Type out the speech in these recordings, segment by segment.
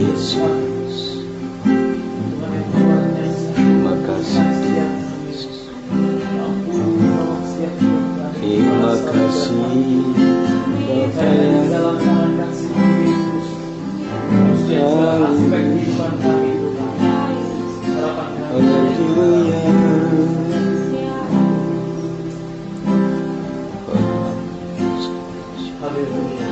Yesus. Terima kasih Yesus. Terima kasih dalam kasih Yesus. Aspek kehidupan kami Tuhan. Haleluya. Haleluya.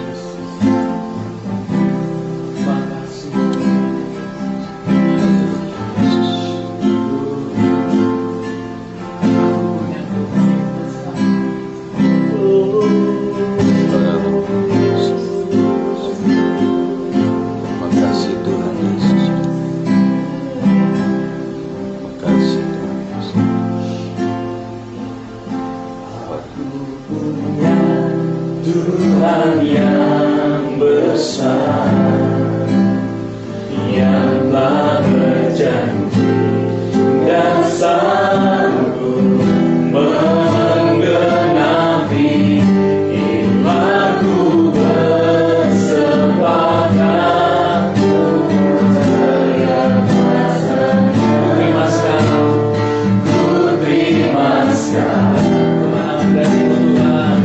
Tuhan yang besar, yang telah berjanji dan sanggup menggenapi imanku bersepakat terima sekarang, ku terima sekarang kemenangan dari Tuhan.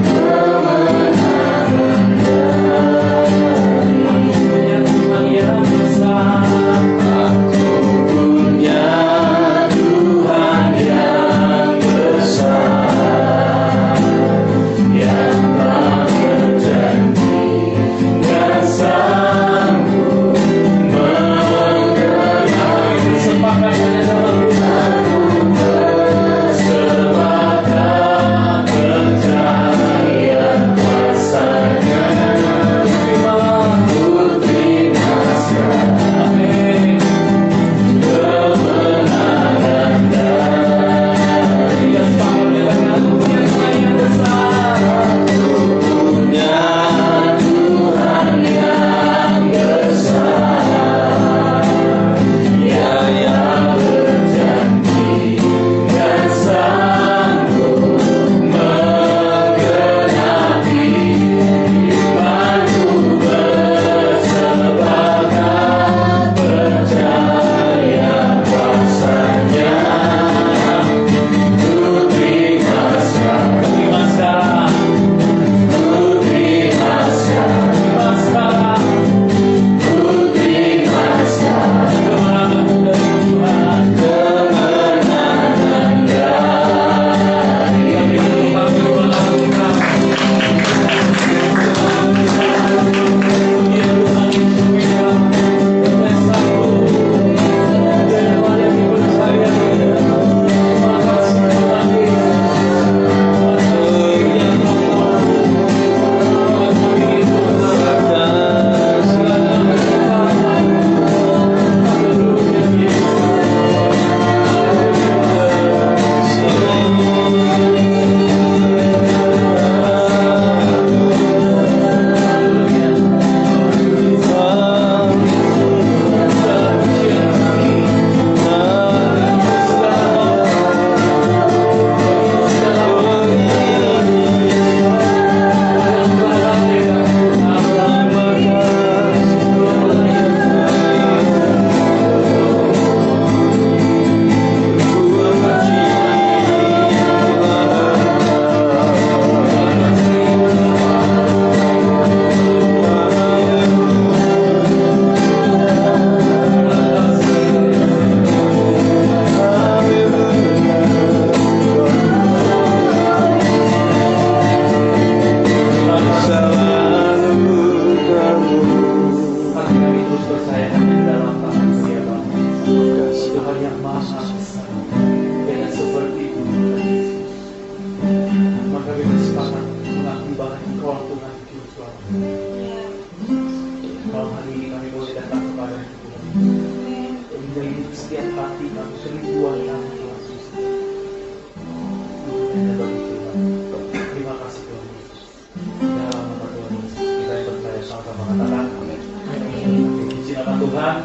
Tuhan,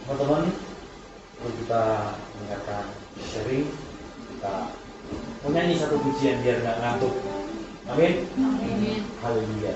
teman-teman, kalau kita mendengarkan sharing, kita menyanyi satu pujian biar nggak ngantuk. Amin. Haleluya.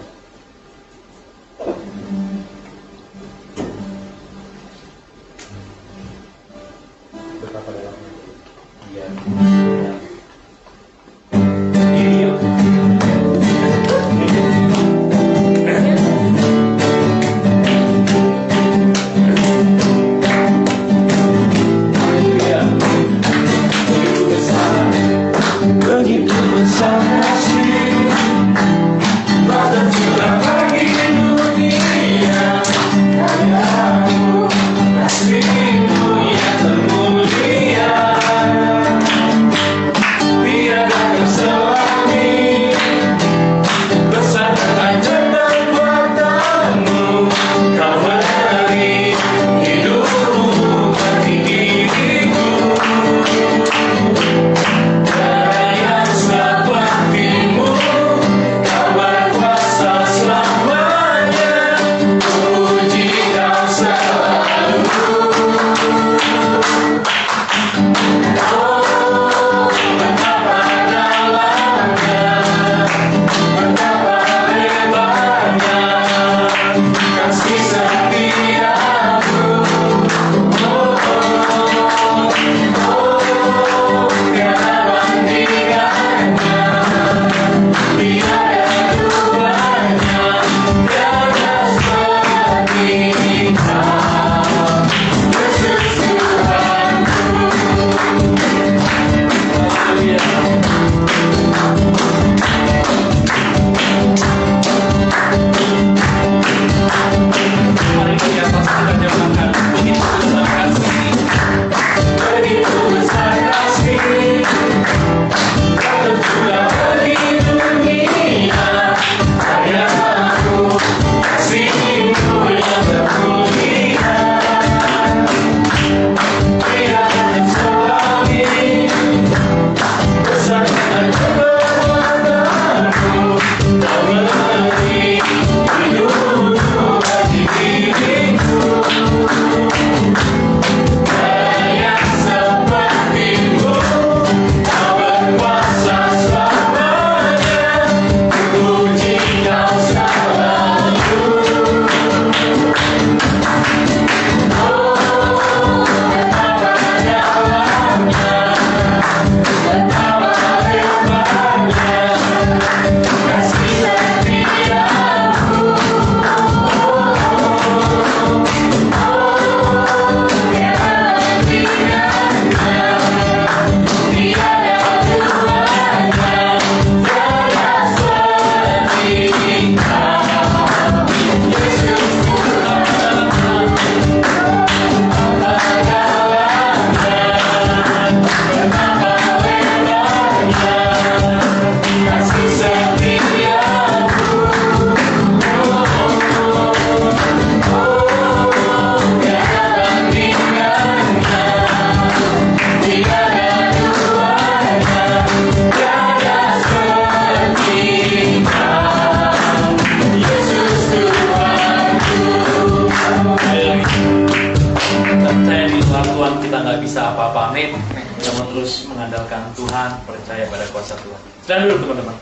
lain, namun terus mengandalkan Tuhan, percaya pada kuasa Tuhan. Stand dulu teman-teman.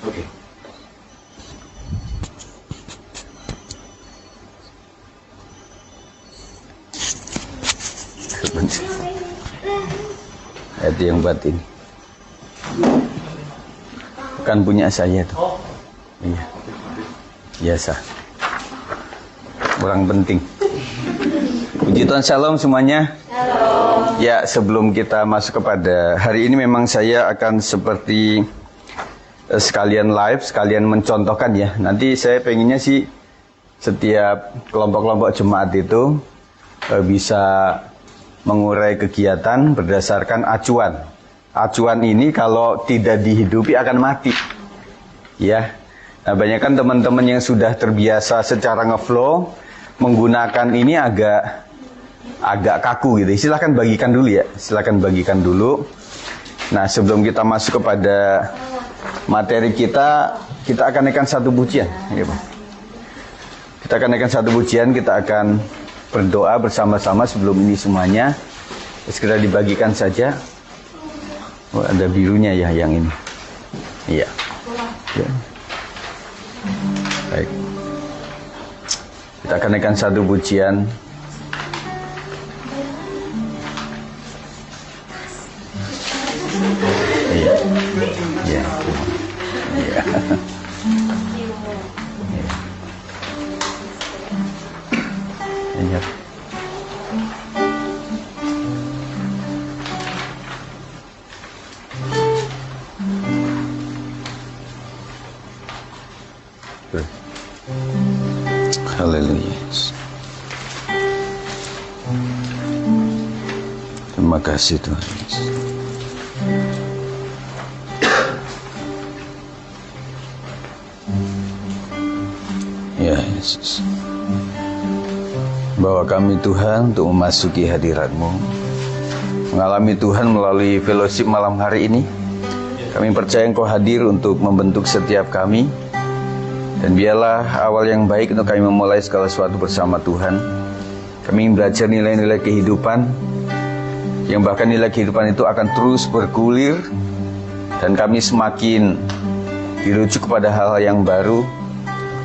Oke. Itu yang buat ini. Bukan punya saya tuh. Oh, Iya. Biasa. Kurang penting. Puji Tuhan, shalom semuanya. Shalom. Ya, sebelum kita masuk kepada hari ini, memang saya akan seperti sekalian live, sekalian mencontohkan ya. Nanti saya pengennya sih setiap kelompok-kelompok jemaat itu bisa mengurai kegiatan berdasarkan acuan. Acuan ini kalau tidak dihidupi akan mati. Ya. Nah, banyak kan teman-teman yang sudah terbiasa secara ngeflow menggunakan ini agak kaku gitu. Silahkan bagikan dulu ya. Silahkan bagikan dulu. Nah, sebelum kita masuk kepada materi kita akan naikkan satu pujian. Ya, Pak. Kita akan naikkan satu pujian, kita akan berdoa bersama-sama sebelum ini semuanya. Segera dibagikan saja. Oh, ada birunya ya yang ini. Iya. Ya. Baik. Kita akan naikkan satu pujian. Iya. Iya. Iya. Iya. Haleluya. Terima kasih Tuhan Yesus. Ya Yesus, bawa kami Tuhan untuk memasuki hadirat-Mu, mengalami Tuhan melalui fellowship malam hari ini. Kami percaya Engkau hadir untuk membentuk setiap kami, dan biarlah awal yang baik untuk kami memulai segala sesuatu bersama Tuhan. Kami ingin belajar nilai-nilai kehidupan, yang bahkan nilai kehidupan itu akan terus bergulir, dan kami semakin dirujuk kepada hal-hal yang baru,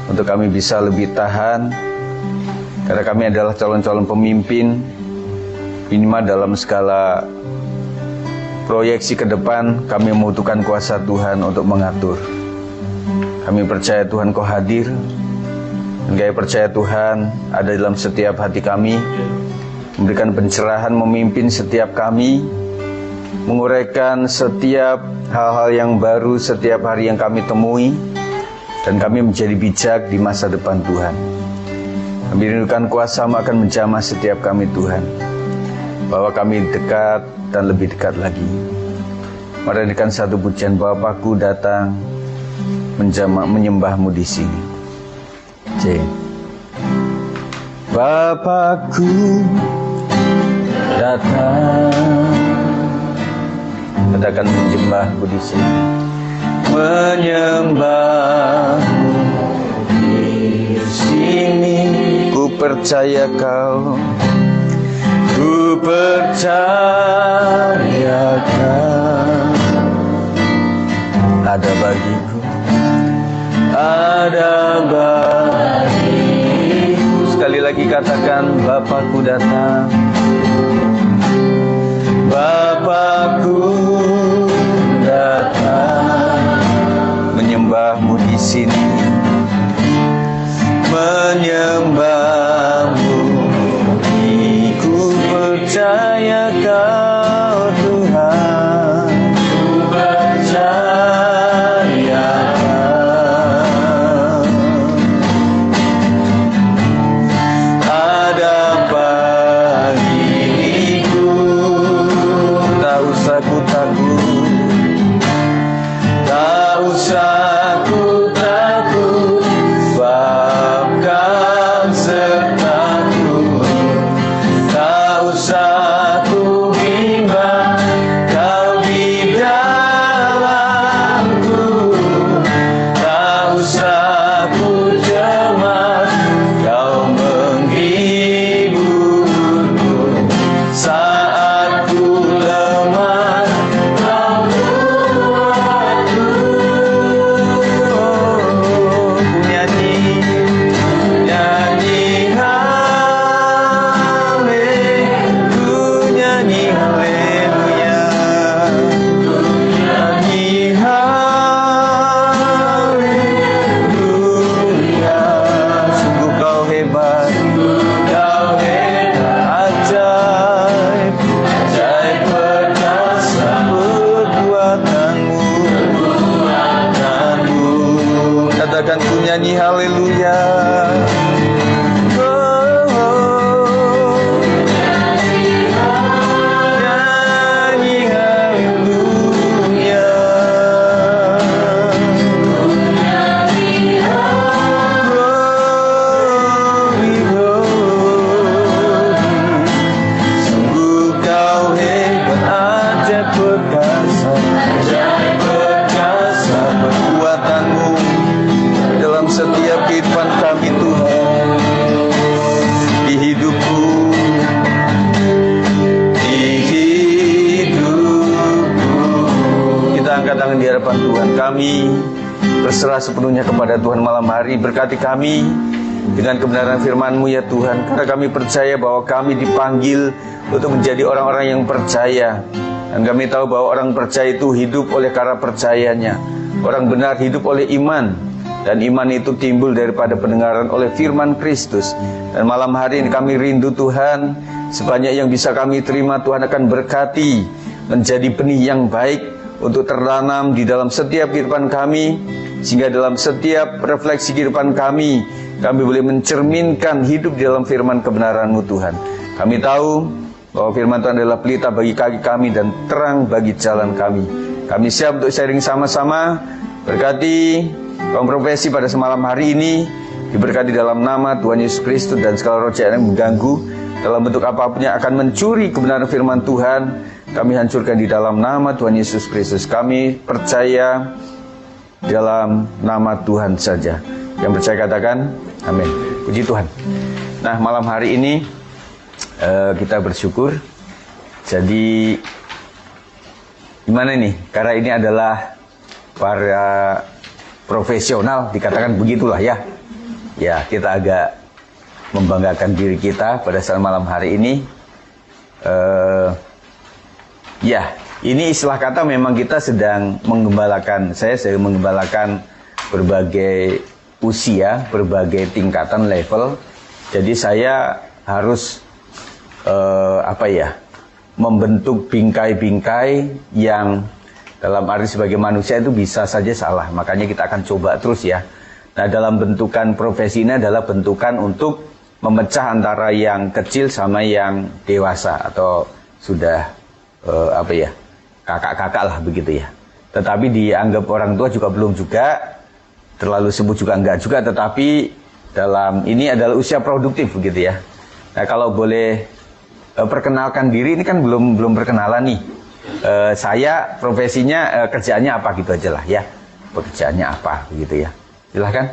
untuk kami bisa lebih tahan, karena kami adalah calon-calon pemimpin, minimal dalam skala proyeksi ke depan. Kami membutuhkan kuasa Tuhan untuk mengatur. Kami percaya Tuhan Kau hadir, dan kami percaya Tuhan ada dalam setiap hati kami, memberikan pencerahan, memimpin setiap kami, menguraikan setiap hal-hal yang baru setiap hari yang kami temui, dan kami menjadi bijak di masa depan Tuhan. Kami rindukan kuasa-Mu akan menjamah setiap kami Tuhan, bahwa kami dekat dan lebih dekat lagi. Merenungkan satu pujian, Bapakku datang menyembah-Mu di sini. Bapakku datang, katakan menyembah-Mu di sini. Menyembah-Mu di sini, ku percaya Kau, ku percaya Kau ada bagiku, ada bagiku. Sekali lagi katakan, Bapakku datang, Bapakku datang, menyembah-Mu di sini, menyembah-Mu, ku percaya Kau Tuhan, ku percaya Kau ada bagiku. Tak usah ku takut, tak usah ku takut, sebab Kau berserah sepenuhnya kepada Tuhan malam hari. Berkati kami dengan kebenaran firman-Mu ya Tuhan, karena kami percaya bahwa kami dipanggil untuk menjadi orang-orang yang percaya. Dan kami tahu bahwa orang percaya itu hidup oleh karena percayanya. Orang benar hidup oleh iman, dan iman itu timbul daripada pendengaran oleh firman Kristus. Dan malam hari ini kami rindu Tuhan, sebanyak yang bisa kami terima Tuhan akan berkati menjadi benih yang baik untuk tertanam di dalam setiap kehidupan kami, sehingga dalam setiap refleksi kehidupan kami boleh mencerminkan hidup di dalam firman kebenaran-Mu Tuhan. Kami tahu bahwa firman Tuhan adalah pelita bagi kaki kami dan terang bagi jalan kami. Kami siap untuk sharing sama-sama. Berkati kaum profesi pada semalam hari ini, diberkati dalam nama Tuhan Yesus Kristus, dan segala roh jahat yang mengganggu dalam bentuk apapun yang akan mencuri kebenaran firman Tuhan, kami hancurkan di dalam nama Tuhan Yesus Kristus. Kami percaya dalam nama Tuhan saja. Yang percaya katakan amin. Puji Tuhan. Nah, malam hari ini kita bersyukur. Jadi gimana ini? Karena ini adalah para profesional, dikatakan begitulah ya. Ya, kita agak membanggakan diri kita pada saat malam hari ini. Ya, ini istilah kata memang kita sedang menggembalakan. Saya sedang menggembalakan berbagai usia, berbagai tingkatan level. Jadi saya harus membentuk bingkai-bingkai yang dalam arti sebagai manusia itu bisa saja salah. Makanya kita akan coba terus ya. Nah, dalam bentukan profesi ini adalah bentukan untuk memecah antara yang kecil sama yang dewasa atau sudah kakak-kakak lah begitu ya. Tetapi dianggap orang tua juga belum juga, terlalu sebut juga enggak juga, tetapi dalam ini adalah usia produktif begitu ya. Nah, kalau boleh perkenalkan diri, ini kan belum perkenalan nih. Saya profesinya kerjaannya apa gitu aja lah ya. Pekerjaannya apa begitu ya. Silahkan.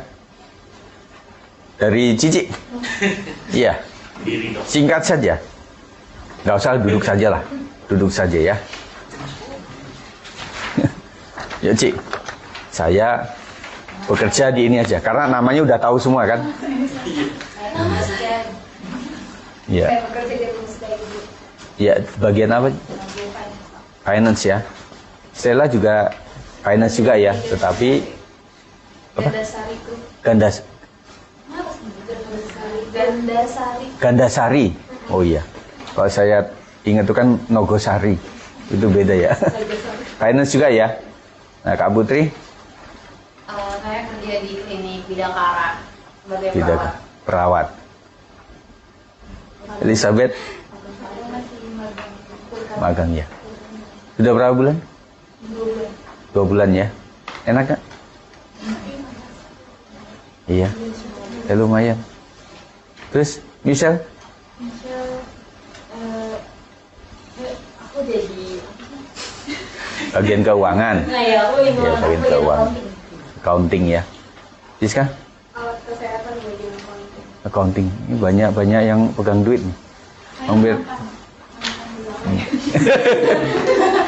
Dari Cici. Iya. Singkat saja. Nggak usah duduk saja lah. Duduk saja ya. Ya Ci. Saya bekerja di ini aja. Karena namanya udah tahu semua kan. Iya. Ya, bagian apa? Finance ya. Stella juga finance juga ya, tetapi apa? Gandasari. Oh iya. Kalau saya ingat itu kan Nogosari. Itu beda ya. Finance juga ya. Nah, Kak Putri? Saya kerja di klinik Bidakara sebagai perawat. Elizabeth? Magang ya. Sudah berapa bulan? 2 bulan ya. Enak gak? Iya. Ya lumayan. Terus Michelle? Aku jadi bagian keuangan. ya, bagian keuangan. Accounting ya. Siska? Alat kesehatan bagian Accounting. Ini banyak yang pegang duit nih. Hampir.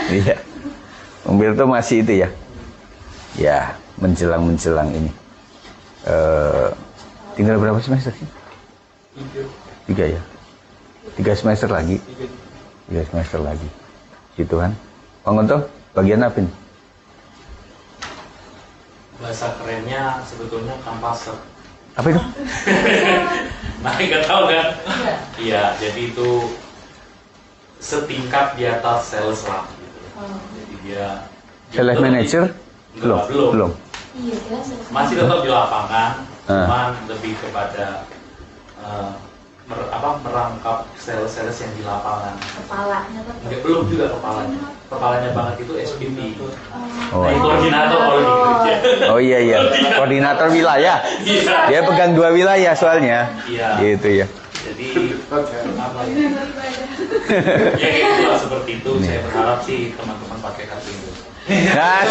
Iya. Umberto masih itu ya. Ya, menjelang ini. Tinggal berapa semester sih? 3 ya. 3 semester lagi. 3 semester lagi. Gitu kan. Bang Gonto, bagian apa nih? Bahasa kerennya sebetulnya kampaser. Apa itu? Nah, nggak tahu kan? Iya, jadi itu setingkat di atas sales lah gitu. Jadi dia Sales manager? Belum. Masih tetap di lapangan, cuman lebih kepada merangkap sales yang di lapangan. Kepalanya kan? Belum juga kepalanya. Kepalanya banget itu SPP. Oh, Nah, koordinator kalau di kerja. Oh iya. Koordinator wilayah. Iya. Dia pegang 2 wilayah soalnya. Iya. Gitu ya. Jadi apa ya? Ya kayak gitu lah, seperti itu. Saya berharap sih teman-teman pakai kartu itu. Nah,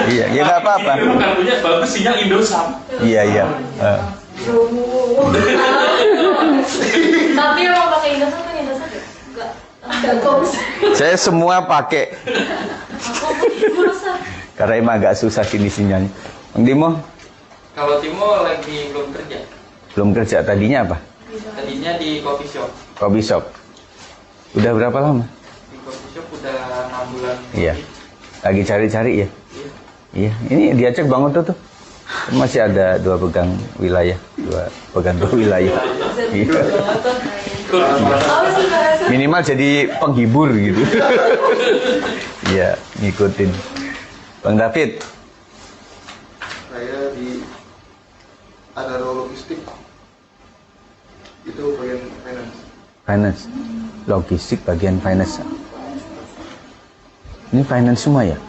iya, ya nggak apa-apa. Kartunya bagus, sinyal Indosat. Iya. Tapi emang pakai Indosat kan Indosat ya? Enggak. Saya semua pakai. Karena emang agak susah sini sinyalnya. Bang Timo? Kalau Timo lagi belum kerja. Belum kerja, tadinya apa? Tadinya di coffee shop. Coffee shop. Udah berapa lama? Di coffee shop udah 6 bulan. Iya. Lagi cari-cari ya? Iya. Iya, ini diajak Bang Oto tuh. Masih ada 2 pegang wilayah. 2 pegang 2 wilayah. Iya. Apa sih bahasa? Minimal jadi penghibur gitu. Iya, ngikutin. Bang David, Saya di ada logistik, itu bagian finance. finance. Logistik bagian finance. Ini finance semua ya?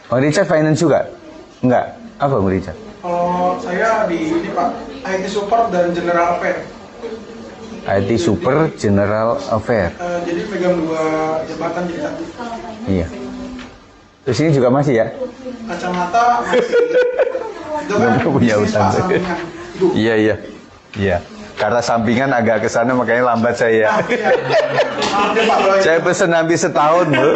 Bang Richard finance juga? Enggak. Apa Bang Richard? Kalau saya di ini Pak, IT support dan general affair. IT Super General Affair. Jadi pegang 2 jabatan jadi satu. Iya. Terus ini juga masih ya? Kacamata masih. Itu kan Belum punya bisnis utang. pasangan. Ibu. Iya, iya. Iya. Karena sampingan agak ke sana makanya lambat saya. Maaf ya. Maaf ya Pak. kalau Saya pesen habis setahun, Bu.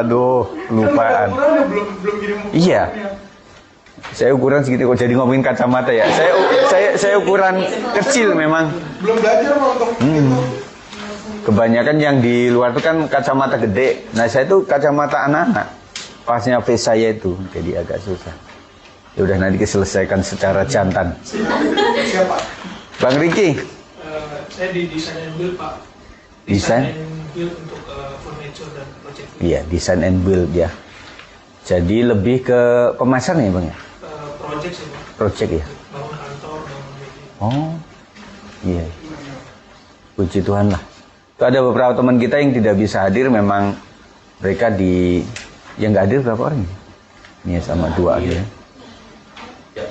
Aduh, kelupaan. Ukurannya belum kirim. Iya. Saya ukuran segitu kok jadi ngomongin kacamata ya. Saya ukuran kecil memang. Belum belajar Pak untuk itu. Kebanyakan yang di luar itu kan kacamata gede. Nah, saya tuh kacamata anak-anak. Pasnya face saya itu jadi agak susah. Ya udah nanti diselesaikan secara jantan. Siapa? Bang Riki, Saya di desain and build Pak. Desain? and build untuk furniture dan project. iya design and build ya. Jadi lebih ke pemasaran ya Bang ya? Project sih Pak. Project ya. Bangun kantor, bangun meeting. Oh, iya. Puji Tuhan lah. Itu ada beberapa teman kita yang tidak bisa hadir, memang mereka yang nggak hadir berapa orang? Ini sama 2 aja. Ya.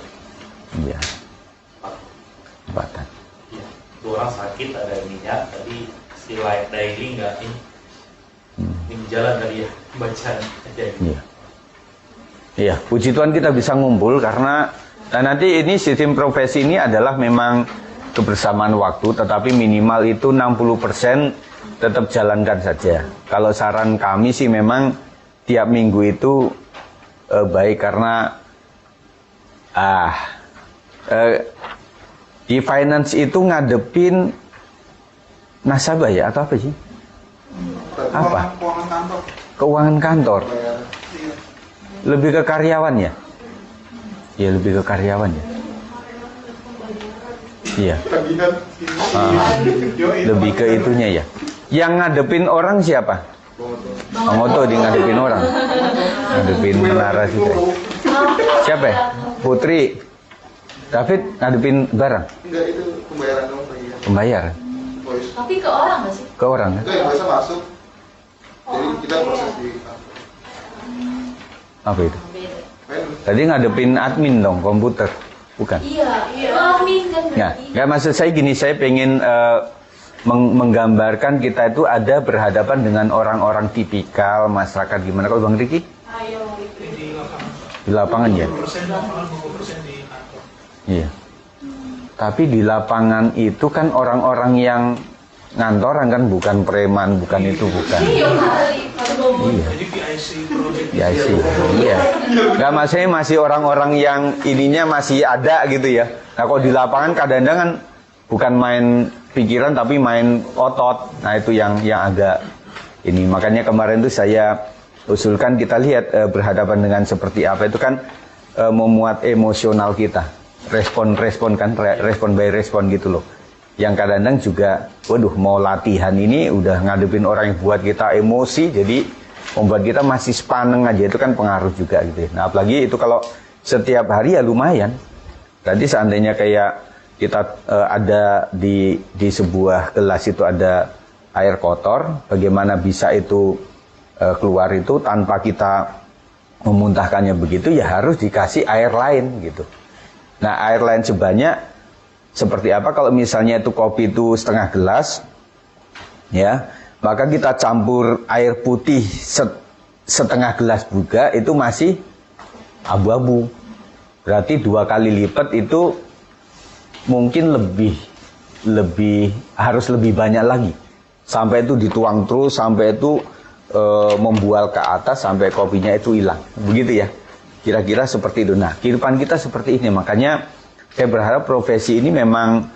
Iya. 4-an. Ya. 2 orang sakit, ada minyak, tadi si live daily nggak ini. Ini jalan kali ya, bacaan aja. Iya. Iya, puji Tuhan kita bisa ngumpul karena nanti ini sistem profesi ini adalah memang kebersamaan waktu, tetapi minimal itu 60% tetap jalankan saja. Kalau saran kami sih memang tiap minggu itu baik karena di finance itu ngadepin nasabah ya atau apa sih? Apa? Keuangan kantor. Keuangan kantor. Iya. Lebih ke karyawan ya? Iya, lebih ke karyawan ya. Iya, Tagihan ini. Yoi, lebih ke teman-teman. itunya ya. Yang ngadepin orang siapa? Bang Oto di ngadepin orang. Ngadepin menara juga. Siapa ya? Putri. David ngadepin barang. Enggak, itu pembayaran dong tagihan. Pembayar Voice. Tapi ke orang nggak sih? ke orang kan? Itu yang biasa masuk. Jadi kita proses di kantor. Apa itu? Beda. Finance. Tadi ngadepin admin dong, komputer. Bukan? Iya. Amin kan Nggak, berarti. nggak maksud saya gini, saya pengen menggambarkan kita itu ada berhadapan dengan orang-orang tipikal masyarakat gimana. Kalau Bang Riki Ayo. Di lapangan Pak. di lapangan ya? 20% lapangan, 20% di kantor. Iya. Tapi di lapangan itu kan orang-orang yang ngantoran kan, bukan preman, bukan itu, bukan. Iya kali. Kalau ngomong. Iya. Jadi PIC project. Ya sih, iya. Nggak, maksudnya masih orang-orang yang ininya masih ada gitu ya. Nah kalau di lapangan kadang-kadang kan bukan main pikiran tapi main otot. Nah itu yang agak ini. Makanya kemarin tuh saya usulkan kita lihat berhadapan dengan seperti apa itu kan memuat emosional kita. Respon kan, respon by respon gitu loh. Yang kadang-kadang juga, waduh mau latihan ini udah ngadepin orang yang buat kita emosi, jadi membuat kita masih sepaneng aja, itu kan pengaruh juga gitu ya. Nah apalagi itu kalau setiap hari ya lumayan. Tadi seandainya kayak kita ada di sebuah gelas itu ada air kotor, bagaimana bisa itu keluar itu tanpa kita memuntahkannya begitu, ya harus dikasih air lain gitu. Nah air lain sebanyak seperti apa kalau misalnya itu kopi itu setengah gelas, ya, maka kita campur air putih setengah gelas juga itu masih abu-abu. Berarti 2 kali lipat itu mungkin harus lebih banyak lagi. Sampai itu dituang terus, sampai itu membual ke atas, sampai kopinya itu hilang. Begitu ya. Kira-kira seperti itu. Nah, kehidupan kita seperti ini. Makanya saya berharap profesi ini memang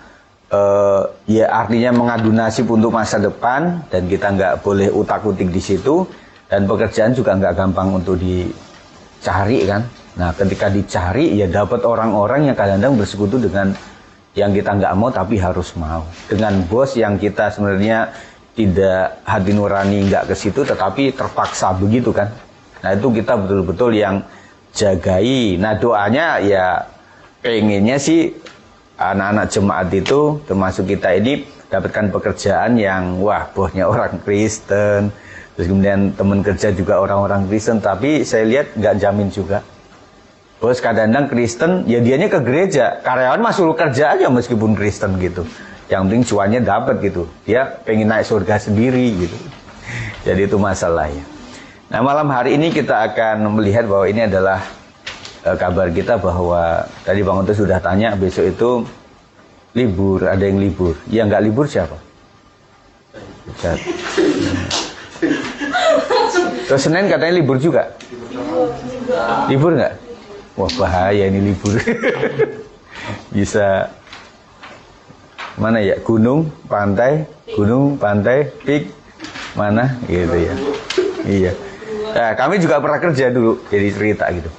ya artinya mengadu nasib untuk masa depan, dan kita nggak boleh utak-utik di situ, dan pekerjaan juga nggak gampang untuk dicari kan. Nah, ketika dicari ya dapat orang-orang yang kadang-kadang bersekutu dengan yang kita nggak mau tapi harus mau, dengan bos yang kita sebenarnya tidak hati nurani nggak ke situ tetapi terpaksa begitu kan. Nah, itu kita betul-betul yang jagai. Nah, doanya ya pengennya sih anak-anak jemaat itu termasuk kita ini dapatkan pekerjaan yang wah bosnya orang Kristen, terus kemudian teman kerja juga orang-orang Kristen. Tapi saya lihat nggak jamin juga. Bos kadang-kadang Kristen ya dianya ke gereja, karyawan mah suruh kerja aja meskipun Kristen gitu. Yang penting cuannya dapat gitu. Dia pengen naik surga sendiri gitu. Jadi itu masalahnya. Nah, malam hari ini kita akan melihat bahwa ini adalah kabar kita bahwa tadi Bang Untus sudah tanya besok itu libur, ada yang libur. Yang nggak libur siapa? Terus Senin katanya libur juga. Libur nggak? Wah bahaya ini libur. Bisa mana ya? Gunung, pantai, pik mana gitu ya. Iya. Nah, kami juga pernah kerja dulu, jadi cerita gitu.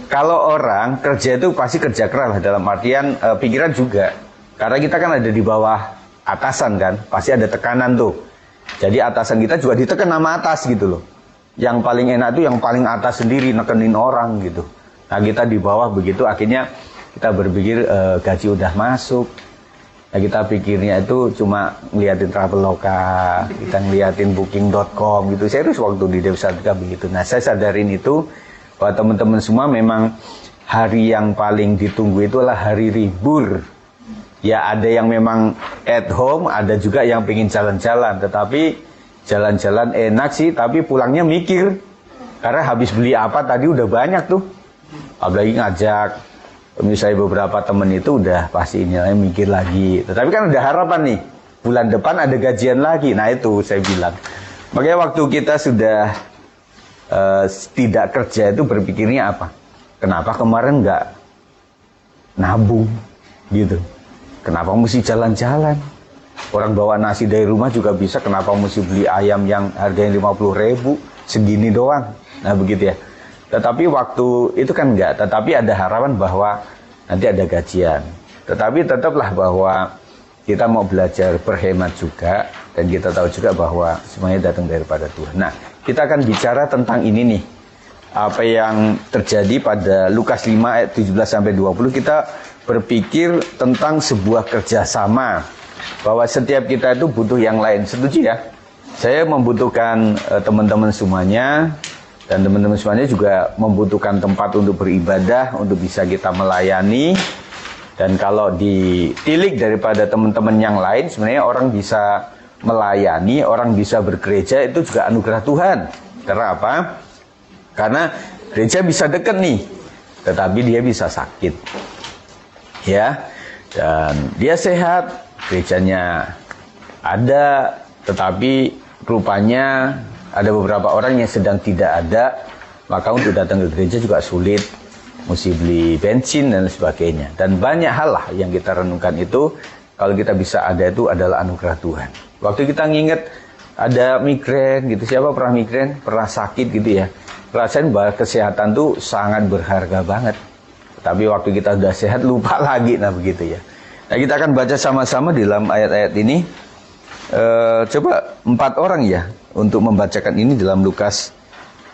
Kalau orang kerja itu pasti kerja keras dalam artian pikiran juga. Karena kita kan ada di bawah atasan kan, pasti ada tekanan tuh. Jadi atasan kita juga ditekan sama atas gitu loh. Yang paling enak tuh yang paling atas sendiri nekenin orang gitu. Nah, kita di bawah begitu akhirnya kita berpikir gaji udah masuk. Nah, kita pikirnya itu cuma ngeliatin Traveloka, kita ngeliatin booking.com gitu. Serius waktu di Dewi Sartika begitu. Nah, saya sadarin itu bahwa teman-teman semua memang hari yang paling ditunggu itu adalah hari libur. Ya ada yang memang at home, ada juga yang pengen jalan-jalan. Tetapi jalan-jalan enak sih, tapi pulangnya mikir. Karena habis beli apa tadi udah banyak tuh. Apalagi ngajak misalnya beberapa temen itu udah pasti inilah mikir lagi. Tetapi kan udah harapan nih, bulan depan ada gajian lagi. Nah itu saya bilang. Makanya waktu kita sudah tidak kerja itu berpikirnya apa? Kenapa kemarin nggak nabung gitu? Kenapa mesti jalan-jalan? Orang bawa nasi dari rumah juga bisa. Kenapa mesti beli ayam yang harganya 50.000 segini doang? Nah begitu ya. Tetapi waktu itu kan enggak, tetapi ada harapan bahwa nanti ada gajian. Tetapi tetaplah bahwa kita mau belajar berhemat juga, dan kita tahu juga bahwa semuanya datang daripada Tuhan. Nah, kita akan bicara tentang ini nih. Apa yang terjadi pada Lukas 5 ayat 17-20, kita berpikir tentang sebuah kerjasama. Bahwa setiap kita itu butuh yang lain. Setuju ya? Saya membutuhkan teman-teman semuanya. Dan teman-teman semuanya juga membutuhkan tempat untuk beribadah, untuk bisa kita melayani. Dan kalau ditilik daripada teman-teman yang lain, sebenarnya orang bisa melayani, orang bisa bergereja, itu juga anugerah Tuhan. Karena apa? Karena gereja bisa dekat nih, tetapi dia bisa sakit. Ya, dan dia sehat, gerejanya ada, tetapi rupanya ada beberapa orang yang sedang tidak ada, maka untuk datang ke gereja juga sulit, mesti beli bensin dan sebagainya. Dan banyak hal lah yang kita renungkan itu, kalau kita bisa ada itu adalah anugerah Tuhan. Waktu kita nginget ada migrain gitu, siapa pernah migrain, pernah sakit gitu ya, rasain bahwa kesehatan tuh sangat berharga banget. Tapi waktu kita sudah sehat lupa lagi, nah begitu ya. Nah kita akan baca sama-sama di dalam ayat-ayat ini. Coba 4 orang ya untuk membacakan ini dalam Lukas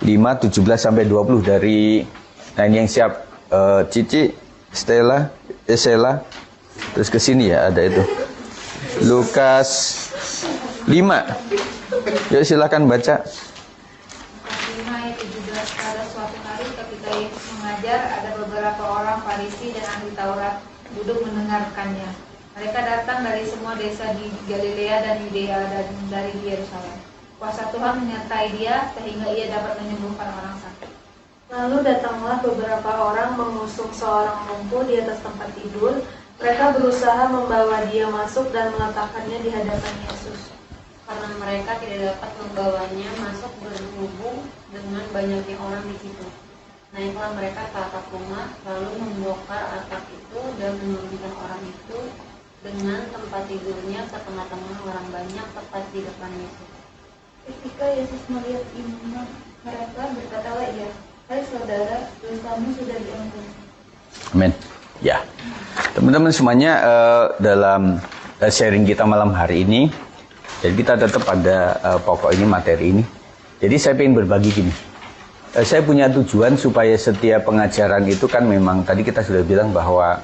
5, 17-20 dari. Nah ini yang siap, Cici, Stella, Esela, terus ke sini ya ada itu. Lukas 5. Yuk silakan baca. Ayat 17, pada suatu hari ketika Yesus mengajar, ada beberapa orang Farisi dan ahli Taurat duduk mendengarkannya. Mereka datang dari semua desa di Galilea dan Yudea dan dari Yerusalem. Kuasa Tuhan menyertai dia sehingga ia dapat menyembuhkan orang sakit. Lalu datanglah beberapa orang mengusung seorang lumpuh di atas tempat tidur. Mereka berusaha membawa dia masuk dan meletakkannya di hadapan Yesus. Karena mereka tidak dapat membawanya masuk berhubung dengan banyaknya orang di situ. Naiklah mereka ke atap rumah, lalu membongkar atap itu dan menurunkan orang itu dengan tempat tidurnya ke tengah-tengah orang banyak tepat di depan Yesus. Ketika Yesus melihat iman mereka, berkatalah ia, "Hai saudara, dosamu sudah diampuni." Amin. Ya, teman-teman semuanya, dalam sharing kita malam hari ini, jadi kita tetap pada pokok ini, materi ini. Jadi saya ingin berbagi gini. Saya punya tujuan supaya setiap pengajaran itu kan memang tadi kita sudah bilang bahwa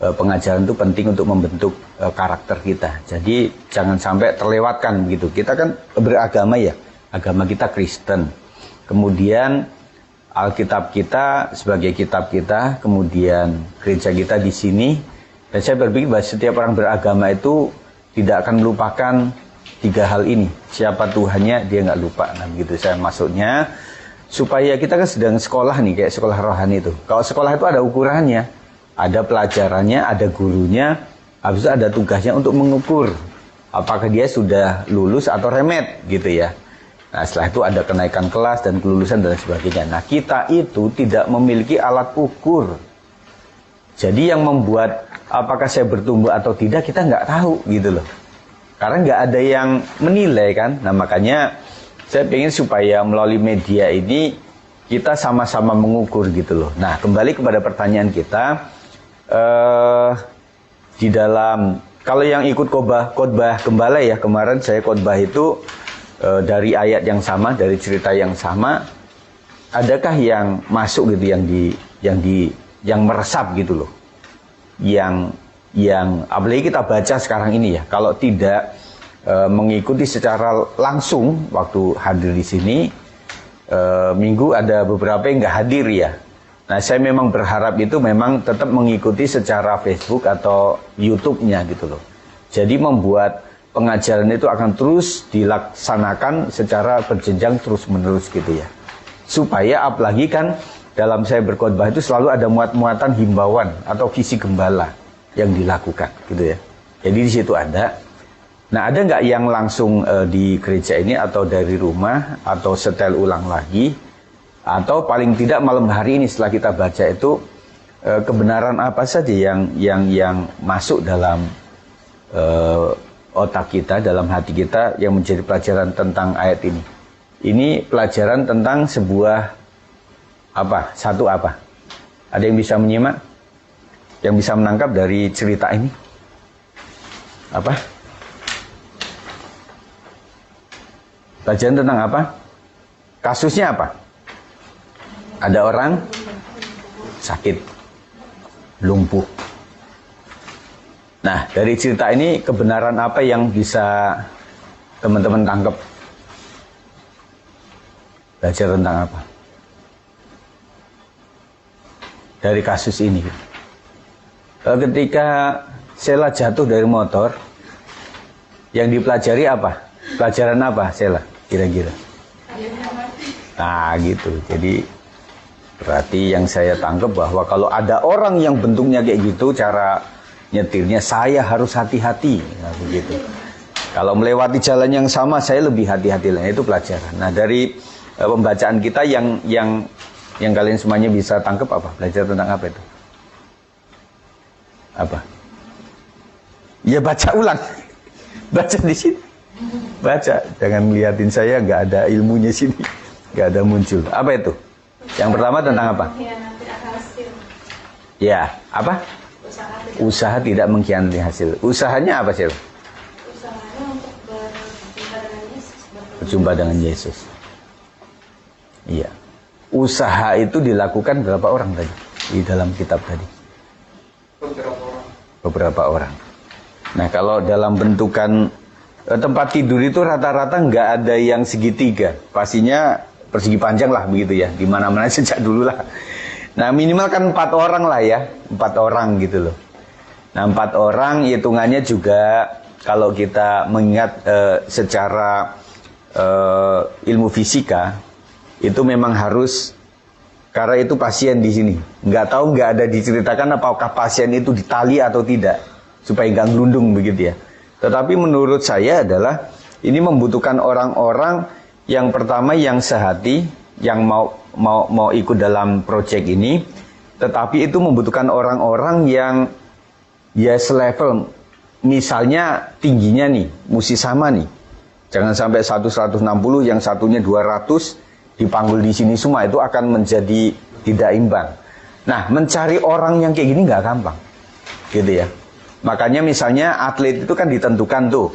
pengajaran itu penting untuk membentuk karakter kita. Jadi jangan sampai terlewatkan begitu. Kita kan beragama ya, agama kita Kristen. Kemudian Alkitab kita sebagai kitab kita, kemudian gereja kita di sini. Dan saya berpikir bahwa setiap orang beragama itu tidak akan melupakan 3 hal ini. Siapa Tuhannya, dia nggak lupa. Nah begitu saya maksudnya. Supaya kita kan sedang sekolah nih, kayak sekolah rohani itu. Kalau sekolah itu ada ukurannya, ada pelajarannya, ada gurunya, habis itu ada tugasnya untuk mengukur apakah dia sudah lulus atau remet gitu ya. Nah setelah itu ada kenaikan kelas dan kelulusan dan sebagainya. Nah kita itu tidak memiliki alat ukur. Jadi yang membuat apakah saya bertumbuh atau tidak kita nggak tahu gitu loh. Karena nggak ada yang menilai kan. Nah makanya saya ingin supaya melalui media ini kita sama-sama mengukur gitu loh. Nah kembali kepada pertanyaan kita, di dalam kalau yang ikut khotbah gembala ya, kemarin saya khotbah itu dari ayat yang sama, dari cerita yang sama, adakah yang masuk gitu, yang meresap gitu loh, yang apalagi kita baca sekarang ini ya, kalau tidak mengikuti secara langsung waktu hadir di sini, minggu ada beberapa yang nggak hadir ya. Nah saya memang berharap itu memang tetap mengikuti secara Facebook atau YouTube-nya gitu loh. Jadi membuat pengajaran itu akan terus dilaksanakan secara berjenjang terus menerus gitu ya. Supaya apalagi kan dalam saya berkhotbah itu selalu ada muat-muatan himbauan atau visi gembala yang dilakukan gitu ya. Jadi di situ ada. Nah ada nggak yang langsung di gereja ini atau dari rumah atau setel ulang lagi, atau paling tidak malam hari ini setelah kita baca itu kebenaran apa saja yang masuk dalam otak kita, dalam hati kita yang menjadi pelajaran tentang ayat ini. Ini pelajaran tentang sebuah apa? Satu apa? Ada yang bisa menyimak? Yang bisa menangkap dari cerita ini? Apa? Pelajaran tentang apa? Kasusnya apa? Ada orang sakit, lumpuh. Nah, dari cerita ini kebenaran apa yang bisa teman-teman tangkap? Belajar tentang apa? Dari kasus ini. Ketika Sheila jatuh dari motor, yang dipelajari apa? Pelajaran apa, Sheila? Kira-kira? Nah, gitu. Jadi berarti yang saya tangkap bahwa kalau ada orang yang bentuknya kayak gitu, cara nyetirnya saya harus hati-hati. Nah, begitu. Kalau melewati jalan yang sama, saya lebih hati-hati. Nah, itu pelajaran. Nah, dari pembacaan kita yang kalian semuanya bisa tangkap apa? Belajar tentang apa itu? Apa? Ya baca ulang. Baca di sini. Baca, jangan liatin saya, nggak ada ilmunya sini, nggak ada muncul. Apa itu? Yang pertama tentang apa? Ya, apa? Usaha tidak mengkhianati hasil. Usahanya apa sih? Usahanya untuk berjumpa dengan Yesus. Berjumpa dengan Yesus. Iya. Usaha itu dilakukan berapa orang tadi di dalam kitab tadi? Beberapa orang. Nah, kalau dalam bentukan tempat tidur itu rata-rata nggak ada yang segitiga, pastinya persegi panjang lah begitu ya, di mana-mana sejak dulu lah. Nah minimal kan 4 orang lah ya, 4 orang gitu loh. Nah 4 orang hitungannya juga kalau kita mengingat secara ilmu fisika itu memang harus, karena itu pasien di sini, nggak tahu nggak ada diceritakan apakah pasien itu ditali atau tidak supaya nggak gelundung begitu ya. Tetapi menurut saya adalah ini membutuhkan orang-orang yang pertama yang sehati, yang mau ikut dalam proyek ini, tetapi itu membutuhkan orang-orang yang ya selevel, misalnya tingginya nih, mesti sama nih. Jangan sampai 160, yang satunya 200 dipanggul di sini semua, itu akan menjadi tidak imbang. Nah, mencari orang yang kayak gini nggak gampang, gitu ya. Makanya misalnya atlet itu kan ditentukan tuh.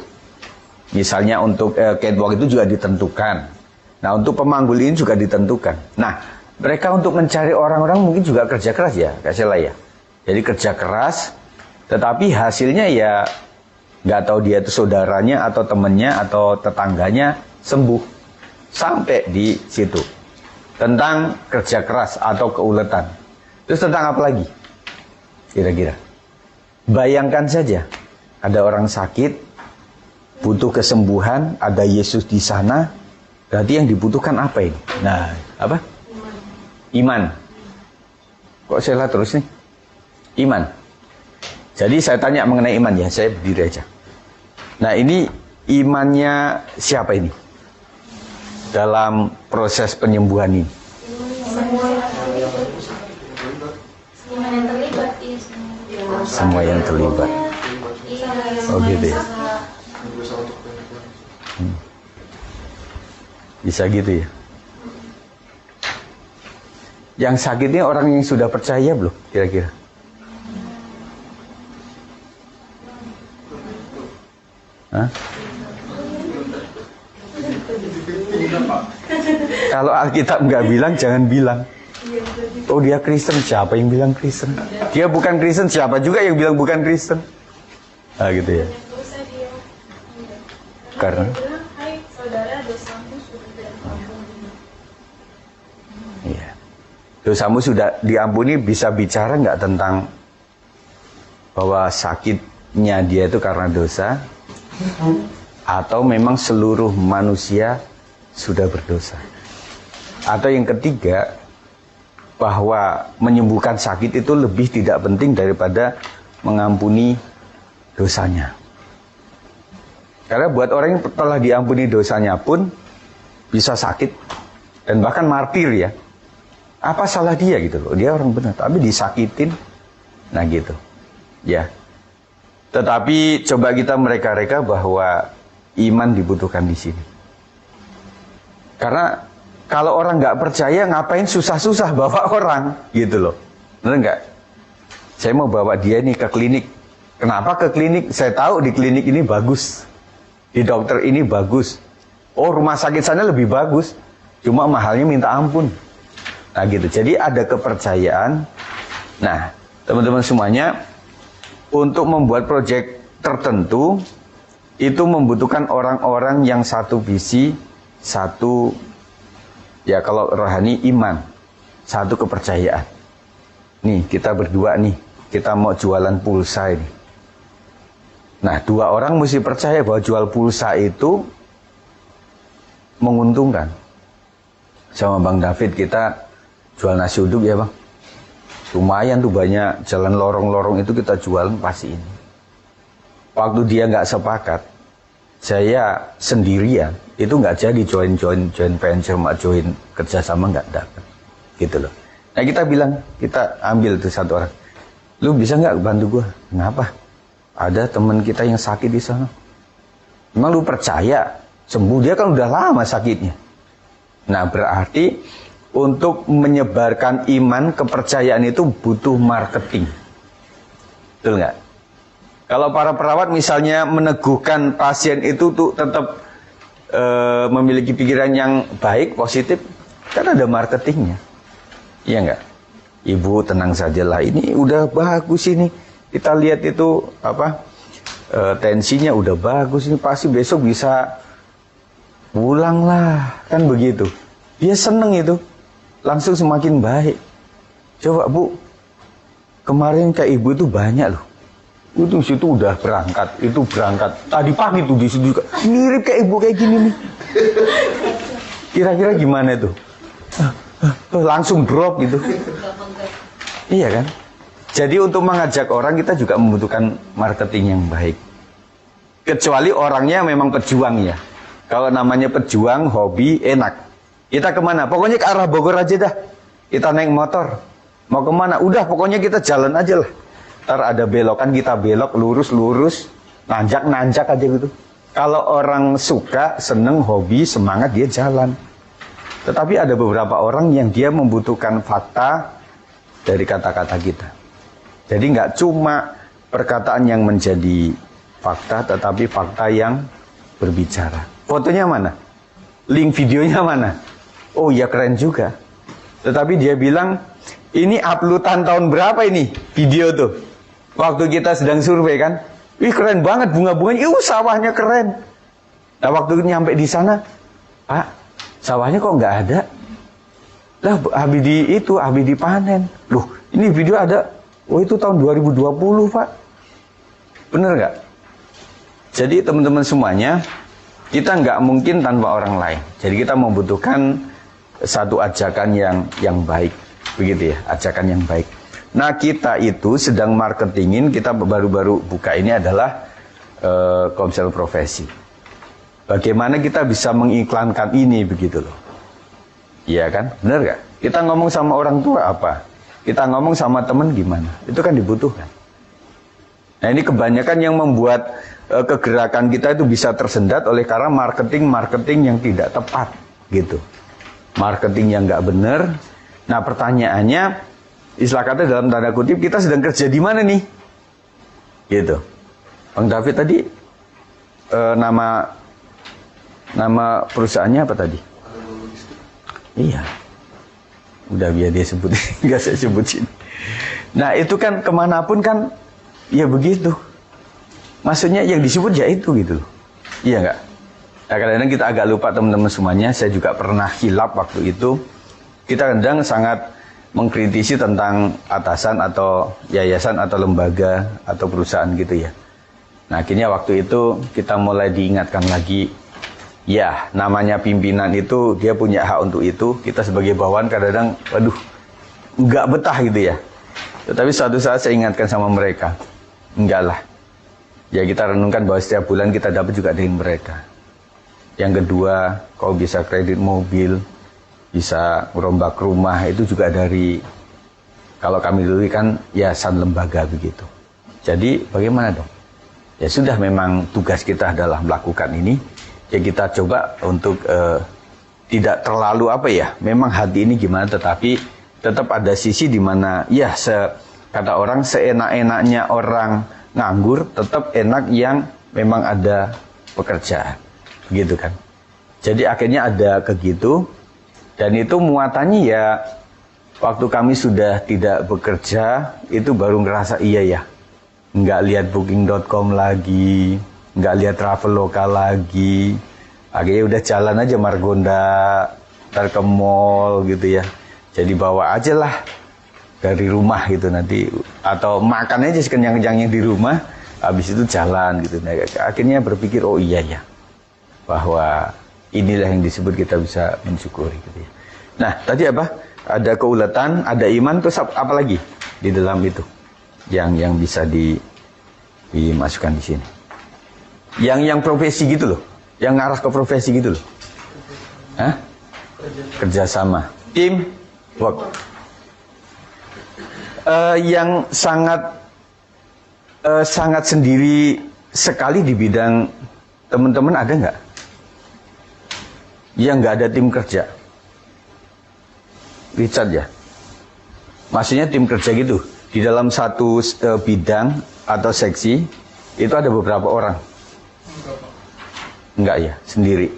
Misalnya untuk catwalk itu juga ditentukan. Nah, untuk pemanggul ini juga ditentukan. Nah, mereka untuk mencari orang-orang mungkin juga kerja keras ya, Kak Sela ya. Jadi kerja keras, tetapi hasilnya ya nggak tahu dia itu saudaranya atau temennya atau tetangganya sembuh sampai di situ. Tentang kerja keras atau keuletan. Terus tentang apa lagi? Kira-kira. Bayangkan saja, ada orang sakit, butuh kesembuhan, ada Yesus di sana, berarti yang dibutuhkan apa ini? Nah, apa? Iman. Kok saya lihat terus nih? Iman. Jadi saya tanya mengenai iman ya, saya berdiri aja. Nah, ini imannya siapa ini? Dalam proses penyembuhan ini. Semua yang terlibat. Oh gitu ya. Bisa gitu ya. Yang sakitnya orang yang sudah percaya belum kira-kira? Hah? Kalau Alkitab nggak bilang, jangan bilang. Oh dia Kristen, siapa yang bilang Kristen? Dia bukan Kristen, siapa juga yang bilang bukan Kristen? Ah gitu ya. Karena iya. Dosamu sudah diampuni, bisa bicara nggak tentang bahwa sakitnya dia itu karena dosa, atau memang seluruh manusia sudah berdosa? Atau yang ketiga, bahwa menyembuhkan sakit itu lebih tidak penting daripada mengampuni dosanya. Karena buat orang yang telah diampuni dosanya pun bisa sakit dan bahkan martir ya. Apa salah dia gitu loh? Dia orang benar, tapi disakitin. Nah gitu. Ya. Tetapi coba kita mereka-reka bahwa iman dibutuhkan di sini. Karena kalau orang nggak percaya, ngapain susah-susah bawa orang gitu loh. Benar nggak? Saya mau bawa dia nih ke klinik. Kenapa ke klinik? Saya tahu di klinik ini bagus. Di dokter ini bagus. Oh, rumah sakit sana lebih bagus. Cuma mahalnya minta ampun. Nah gitu. Jadi ada kepercayaan. Nah, teman-teman semuanya, untuk membuat proyek tertentu itu membutuhkan orang-orang yang satu visi, satu ya kalau rohani iman, satu kepercayaan. Nih kita berdua nih, kita mau jualan pulsa ini. Nah 2 orang mesti percaya bahwa jual pulsa itu menguntungkan. Sama Bang David kita jual nasi uduk ya Bang. Lumayan tuh banyak, jalan lorong-lorong itu kita jualan pasti ini. Waktu dia nggak sepakat, saya sendirian, itu nggak jadi join venture, join kerjasama nggak dapat, gitu loh. Nah kita bilang, kita ambil tuh 1 orang, lu bisa nggak bantu gua? Kenapa? Ada teman kita yang sakit di sana. Emang lu percaya sembuh? Dia kan udah lama sakitnya. Nah berarti untuk menyebarkan iman, kepercayaan itu butuh marketing. Betul nggak? Kalau para perawat misalnya meneguhkan pasien itu tuh tetap memiliki pikiran yang baik, positif, kan ada marketingnya. Iya nggak? Ibu tenang sajalah, ini udah bagus ini. Kita lihat itu apa tensinya udah bagus, ini pasti besok bisa pulang lah, kan begitu. Dia seneng itu, langsung semakin baik. Coba Bu, kemarin kayak ibu itu banyak loh. Itu situ udah berangkat, itu berangkat. Tadi pagi tuh di situ juga mirip kayak ibu kayak gini nih. Kira-kira gimana tuh? Langsung drop gitu. Iya kan? Jadi untuk mengajak orang kita juga membutuhkan marketing yang baik. Kecuali orangnya memang pejuang ya. Kalau namanya pejuang, hobi, enak. Kita kemana? Pokoknya ke arah Bogor aja dah. Kita naik motor. Mau kemana? Udah pokoknya kita jalan aja lah. Ntar ada belokan kita belok lurus, nanjak aja gitu. Kalau orang suka, seneng, hobi, semangat dia jalan. Tetapi ada beberapa orang yang dia membutuhkan fakta dari kata-kata kita. Jadi nggak cuma perkataan yang menjadi fakta, tetapi fakta yang berbicara. Fotonya mana? Link videonya mana? Oh ya keren juga. Tetapi dia bilang, ini uploadan tahun berapa ini video tuh? Waktu kita sedang survei kan? Wih keren banget bunga-bunganya, sawahnya keren. Nah waktu nyampe di sana, Pak, sawahnya kok nggak ada? Lah habis dipanen. Loh ini video ada, oh itu tahun 2020 Pak. Bener nggak? Jadi teman-teman semuanya, kita nggak mungkin tanpa orang lain. Jadi kita membutuhkan satu ajakan yang baik, begitu ya, ajakan yang baik. Nah kita itu sedang marketingin, kita baru-baru buka ini adalah Komsel Profesi. Bagaimana kita bisa mengiklankan ini begitu loh. Iya kan, bener gak? Kita ngomong sama orang tua apa? Kita ngomong sama teman gimana? Itu kan dibutuhkan. Nah ini kebanyakan yang membuat kegerakan kita itu bisa tersendat oleh karena marketing yang tidak tepat gitu. Marketing yang nggak benar. Nah pertanyaannya, istilah kata dalam tanda kutip, kita sedang kerja di mana nih? Gitu. Bang David tadi nama perusahaannya apa tadi? Iya. Udah biar dia sebut, nggak saya sebutin. Nah itu kan kemanapun kan, ya begitu. Maksudnya yang disebut ya itu gitu loh. Iya nggak? Nah kadang-kadang kita agak lupa teman-teman semuanya. Saya juga pernah hilap waktu itu. Kita kadang sangat mengkritisi tentang atasan atau yayasan atau lembaga atau perusahaan gitu ya. Nah akhirnya waktu itu kita mulai diingatkan lagi, ya namanya pimpinan itu dia punya hak untuk itu. Kita sebagai bawahan kadang-kadang waduh nggak betah gitu ya. Tetapi suatu saat saya ingatkan sama mereka, enggak lah, ya kita renungkan bahwa setiap bulan kita dapat juga dari mereka. Yang kedua, kau bisa kredit mobil, bisa merombak rumah, itu juga dari, kalau kami dulu kan yayasan lembaga begitu. Jadi bagaimana dong? Ya sudah, memang tugas kita adalah melakukan ini. Ya kita coba untuk tidak terlalu apa ya, memang hati ini gimana, tetapi tetap ada sisi di mana ya kata orang seenak-enaknya orang nganggur, tetap enak yang memang ada pekerjaan. Gitu kan. Jadi akhirnya ada kegitu. Dan itu muatannya ya, waktu kami sudah tidak bekerja, itu baru ngerasa iya ya. Nggak lihat booking.com lagi, nggak lihat Traveloka lagi. Akhirnya udah jalan aja Margonda, ntar ke mall gitu ya. Jadi bawa aja lah dari rumah gitu nanti. Atau makan aja sekenyang-kenyangnya di rumah, habis itu jalan gitu. Nah, akhirnya berpikir, oh iya ya, bahwa inilah yang disebut kita bisa mensyukuri gitu ya. Nah, tadi apa? Ada keulatan, ada iman, terus apa lagi di dalam itu yang bisa dimasukkan di sini? Yang profesi gitu loh, yang ngarah ke profesi gitu loh. Hah? Kerjasama, tim work. Yang sangat sendiri sekali di bidang teman-teman ada nggak? Yang nggak ada tim kerja. Richard ya, maksudnya tim kerja gitu. Di dalam satu bidang atau seksi itu ada beberapa orang. Enggak ya, sendiri.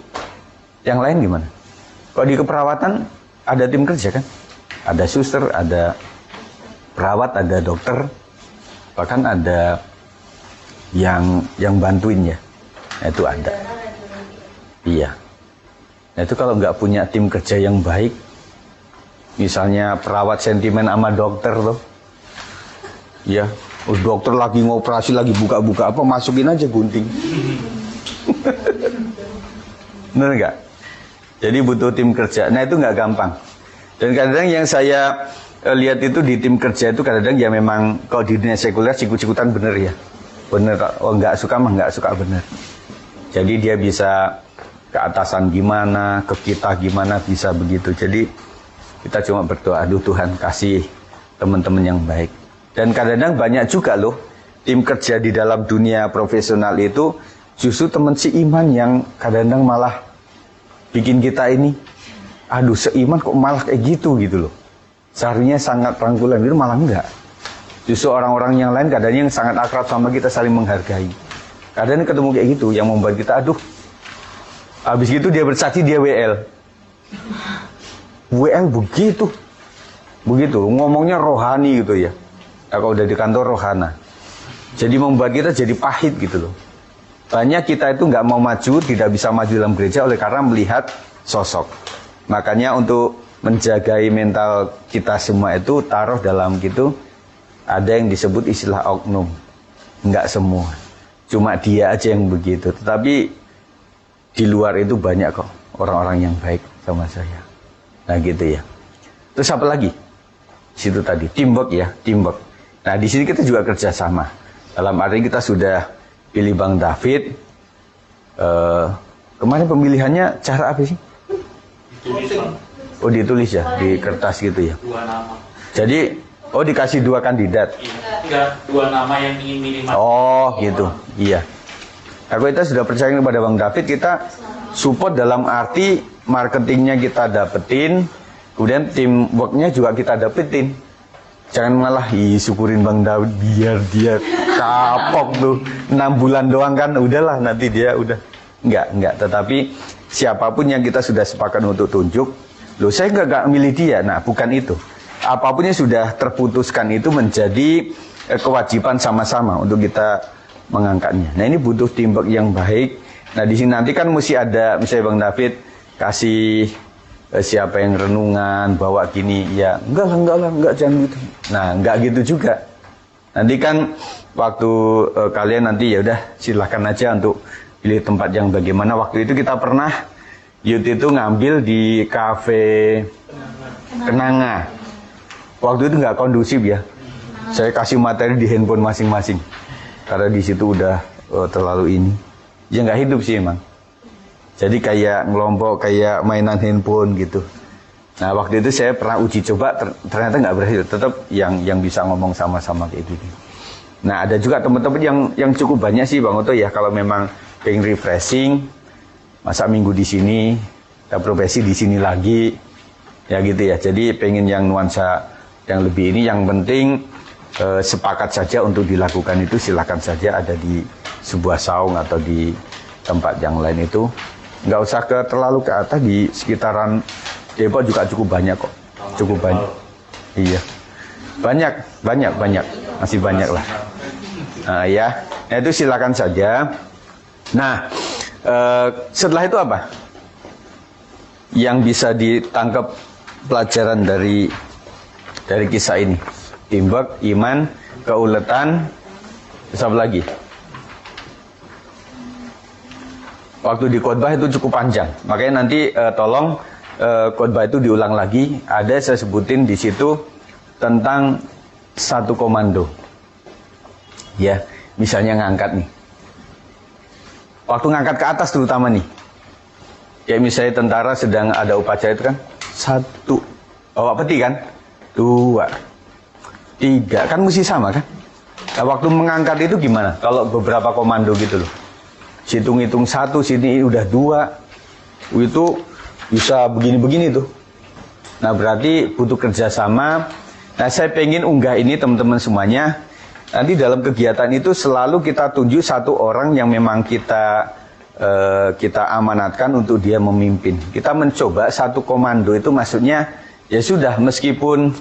Yang lain gimana? Kalau di keperawatan ada tim kerja kan? Ada suster, ada perawat, ada dokter, bahkan ada yang bantuin ya. Nah, itu ada. Iya. Nah itu kalau nggak punya tim kerja yang baik, misalnya perawat sentimen sama dokter tuh, ya, dokter lagi ngoperasi, lagi buka-buka apa, masukin aja gunting. Bener nggak? Jadi butuh tim kerja. Nah itu nggak gampang. Dan kadang-kadang yang saya lihat itu di tim kerja itu kadang-kadang ya memang kalau di dunia sekuler sikut-sikutan bener ya. Bener, oh nggak suka mah nggak suka bener. Jadi dia bisa keatasan gimana, ke kita gimana bisa begitu. Jadi kita cuma berdoa, aduh Tuhan kasih teman-teman yang baik. Dan kadang-kadang banyak juga loh tim kerja di dalam dunia profesional itu justru teman seiman yang kadang-kadang malah bikin kita ini, aduh seiman kok malah kayak gitu loh. Seharusnya sangat rangkulan itu malah enggak. Justru orang-orang yang lain kadang-kadang yang sangat akrab sama kita saling menghargai. Kadang ketemu kayak gitu yang membuat kita aduh. Habis gitu dia bersaksi dia WL. WL begitu ngomongnya rohani gitu ya. Nah, kalau udah di kantor rohana. Jadi membuat kita jadi pahit gitu loh. Banyak kita itu nggak mau maju, tidak bisa maju dalam gereja oleh karena melihat sosok. Makanya untuk menjagai mental kita semua itu taruh dalam gitu. Ada yang disebut istilah oknum. Nggak semua. Cuma dia aja yang begitu. Tetapi di luar itu banyak kok orang-orang yang baik sama saya. Nah gitu ya. Terus apa lagi? Situ tadi teamwork ya, teamwork. Nah di sini kita juga kerjasama. Dalam arti kita sudah pilih Bang David. Kemarin pemilihannya cara apa sih? Ditulis, Bang. Oh ditulis ya di kertas gitu ya. 2 nama. Jadi dikasih 2 kandidat. Enggak, 2 nama yang ingin minimal. Oh gitu, iya. Kalau kita sudah percaya kepada Bang David, kita support dalam arti marketingnya kita dapetin, kemudian teamworknya juga kita dapetin. Jangan malah syukurin Bang David biar dia kapok tuh 6 bulan doang kan, udahlah nanti dia udah. Enggak. Tetapi siapapun yang kita sudah sepakat untuk tunjuk, loh saya enggak milih dia. Nah bukan itu. Apapun yang sudah terputuskan itu menjadi kewajiban sama-sama untuk kita mengangkatnya. Nah ini butuh teamwork yang baik. Nah di sini nanti kan mesti ada misalnya Bang David kasih siapa yang renungan bawa gini ya enggak jangan gitu. Nah enggak gitu juga. Nanti kan waktu kalian nanti ya udah silahkan aja untuk pilih tempat yang bagaimana. Waktu itu kita pernah youth itu ngambil di kafe Kenanga. Waktu itu nggak kondusif ya. Saya kasih materi di handphone masing-masing. Karena di situ udah terlalu ini. Ya nggak hidup sih emang. Jadi kayak ngelompok, kayak mainan handphone gitu. Nah waktu itu saya pernah uji coba, ternyata nggak berhasil. Tetap yang bisa ngomong sama-sama kayak gitu. Nah ada juga teman-teman yang cukup banyak sih Bang Oto ya. Kalau memang pengen refreshing, masa minggu di sini, kita profesi di sini lagi. Ya gitu ya. Jadi pengen yang nuansa yang lebih ini, yang penting sepakat saja untuk dilakukan itu silakan saja ada di sebuah saung atau di tempat yang lain itu. Nggak usah terlalu ke atas, di sekitaran Depok juga cukup banyak kok. Cukup banyak. Iya. Banyak. Masih banyak lah. Nah ya. Nah itu silakan saja. Nah setelah itu apa? Yang bisa ditangkap pelajaran dari kisah ini. Teamwork, iman, keuletan, terus apa lagi? Waktu di khotbah itu cukup panjang, makanya nanti tolong khotbah itu diulang lagi. Ada saya sebutin di situ tentang satu komando. Ya, misalnya ngangkat nih. Waktu ngangkat ke atas terutama nih. Ya misalnya tentara sedang ada upacara itu kan, 1, bawa peti kan, 2, 3, kan mesti sama kan. Nah, waktu mengangkat itu gimana? Kalau beberapa komando gitu loh. Hitung-hitung 1, sini udah 2. Itu bisa begini-begini tuh. Nah berarti butuh kerjasama. Nah saya pengen unggah ini teman-teman semuanya. Nanti dalam kegiatan itu selalu kita tunjuk 1 orang yang memang kita amanatkan untuk dia memimpin. Kita mencoba 1 komando itu maksudnya ya sudah, meskipun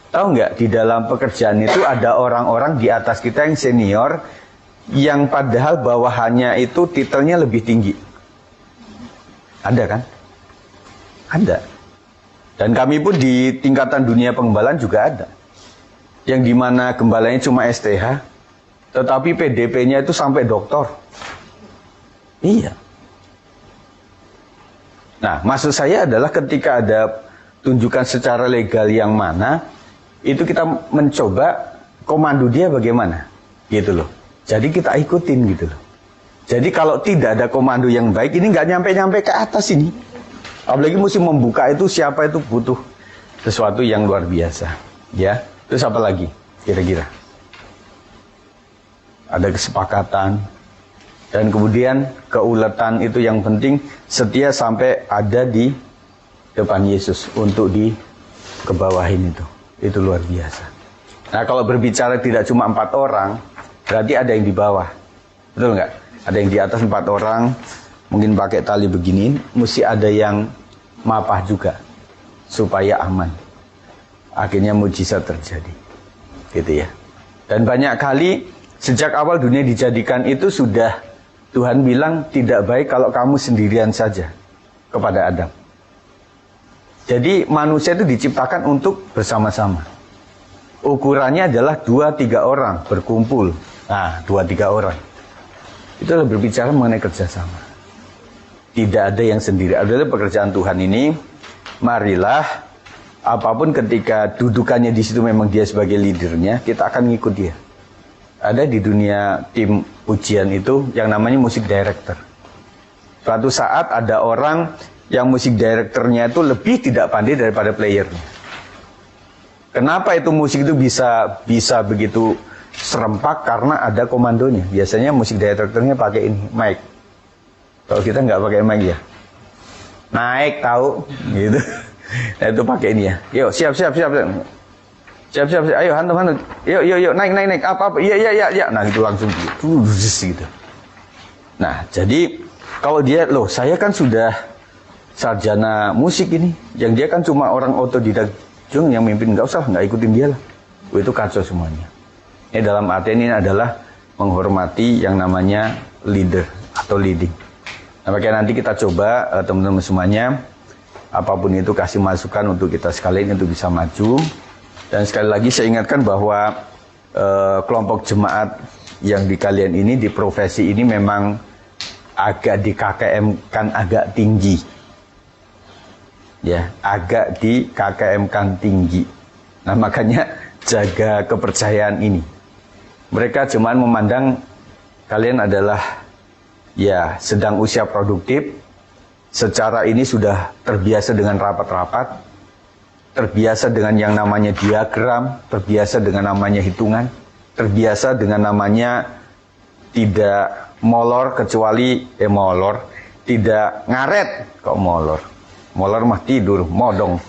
tahu nggak di dalam pekerjaan itu ada orang-orang di atas kita yang senior yang padahal bawahannya itu titelnya lebih tinggi. Ada kan? Ada. Dan kami pun di tingkatan dunia pengembalaan juga ada. Yang dimana gembalanya cuma STH, tetapi PDP-nya itu sampai doktor. Iya. Nah, maksud saya adalah ketika ada tunjukkan secara legal yang mana, itu kita mencoba komando dia bagaimana, gitu loh. Jadi kita ikutin gitu loh. Jadi kalau tidak ada komando yang baik, ini nggak nyampe-nyampe ke atas ini. Apalagi mesti membuka itu, siapa itu butuh sesuatu yang luar biasa. Ya, terus apa lagi kira-kira? Ada kesepakatan. Dan kemudian keuletan itu yang penting, setia sampai ada di depan Yesus untuk dikebawahin itu. Itu luar biasa. Nah kalau berbicara tidak cuma 4 orang, berarti ada yang di bawah. Betul nggak? Ada yang di atas 4 orang, mungkin pakai tali begini, mesti ada yang mapah juga, supaya aman. Akhirnya mujizat terjadi. Gitu ya. Dan banyak kali, sejak awal dunia dijadikan itu sudah Tuhan bilang tidak baik kalau kamu sendirian saja kepada Adam. Jadi manusia itu diciptakan untuk bersama-sama. Ukurannya adalah 2-3 orang berkumpul. Nah, 2-3 orang. Itulah berbicara mengenai kerjasama. Tidak ada yang sendiri. Adalah pekerjaan Tuhan ini. Marilah, apapun ketika dudukannya di situ memang dia sebagai leadernya, kita akan ngikut dia. Ada di dunia tim ujian itu yang namanya musik director. Suatu saat ada orang yang musik directornya itu lebih tidak pandai daripada playernya. Kenapa itu musik itu bisa begitu serempak? Karena ada komandonya. Biasanya musik directornya pakai ini, mic. Kalau kita nggak pakai mic ya, naik tahu gitu. Nah itu pakai ini ya. Yuk siap. Siap, ayo hantu. Yuk, naik. Apa? Iya. Nah, itu langsung gitu. Nah, jadi kalau dia, loh, saya kan sudah sarjana musik ini. Yang dia kan cuma orang otodidak, yang mimpin, nggak ikutin dia lah. Itu kacau semuanya. Ini dalam arti ini adalah menghormati yang namanya leader atau leading. Nah, makanya nanti kita coba teman-teman semuanya, apapun itu kasih masukan untuk kita sekalian untuk bisa maju. Dan sekali lagi saya ingatkan bahwa kelompok jemaat yang di kalian ini, di profesi ini memang agak di KKM-kan agak tinggi. Ya, agak di KKM-kan tinggi. Nah makanya jaga kepercayaan ini. Mereka jemaat memandang kalian adalah ya sedang usia produktif. Secara ini sudah terbiasa dengan rapat-rapat. Terbiasa dengan yang namanya diagram, terbiasa dengan namanya hitungan, terbiasa dengan namanya tidak molor kecuali tidak ngaret kok molor mah tidur modong.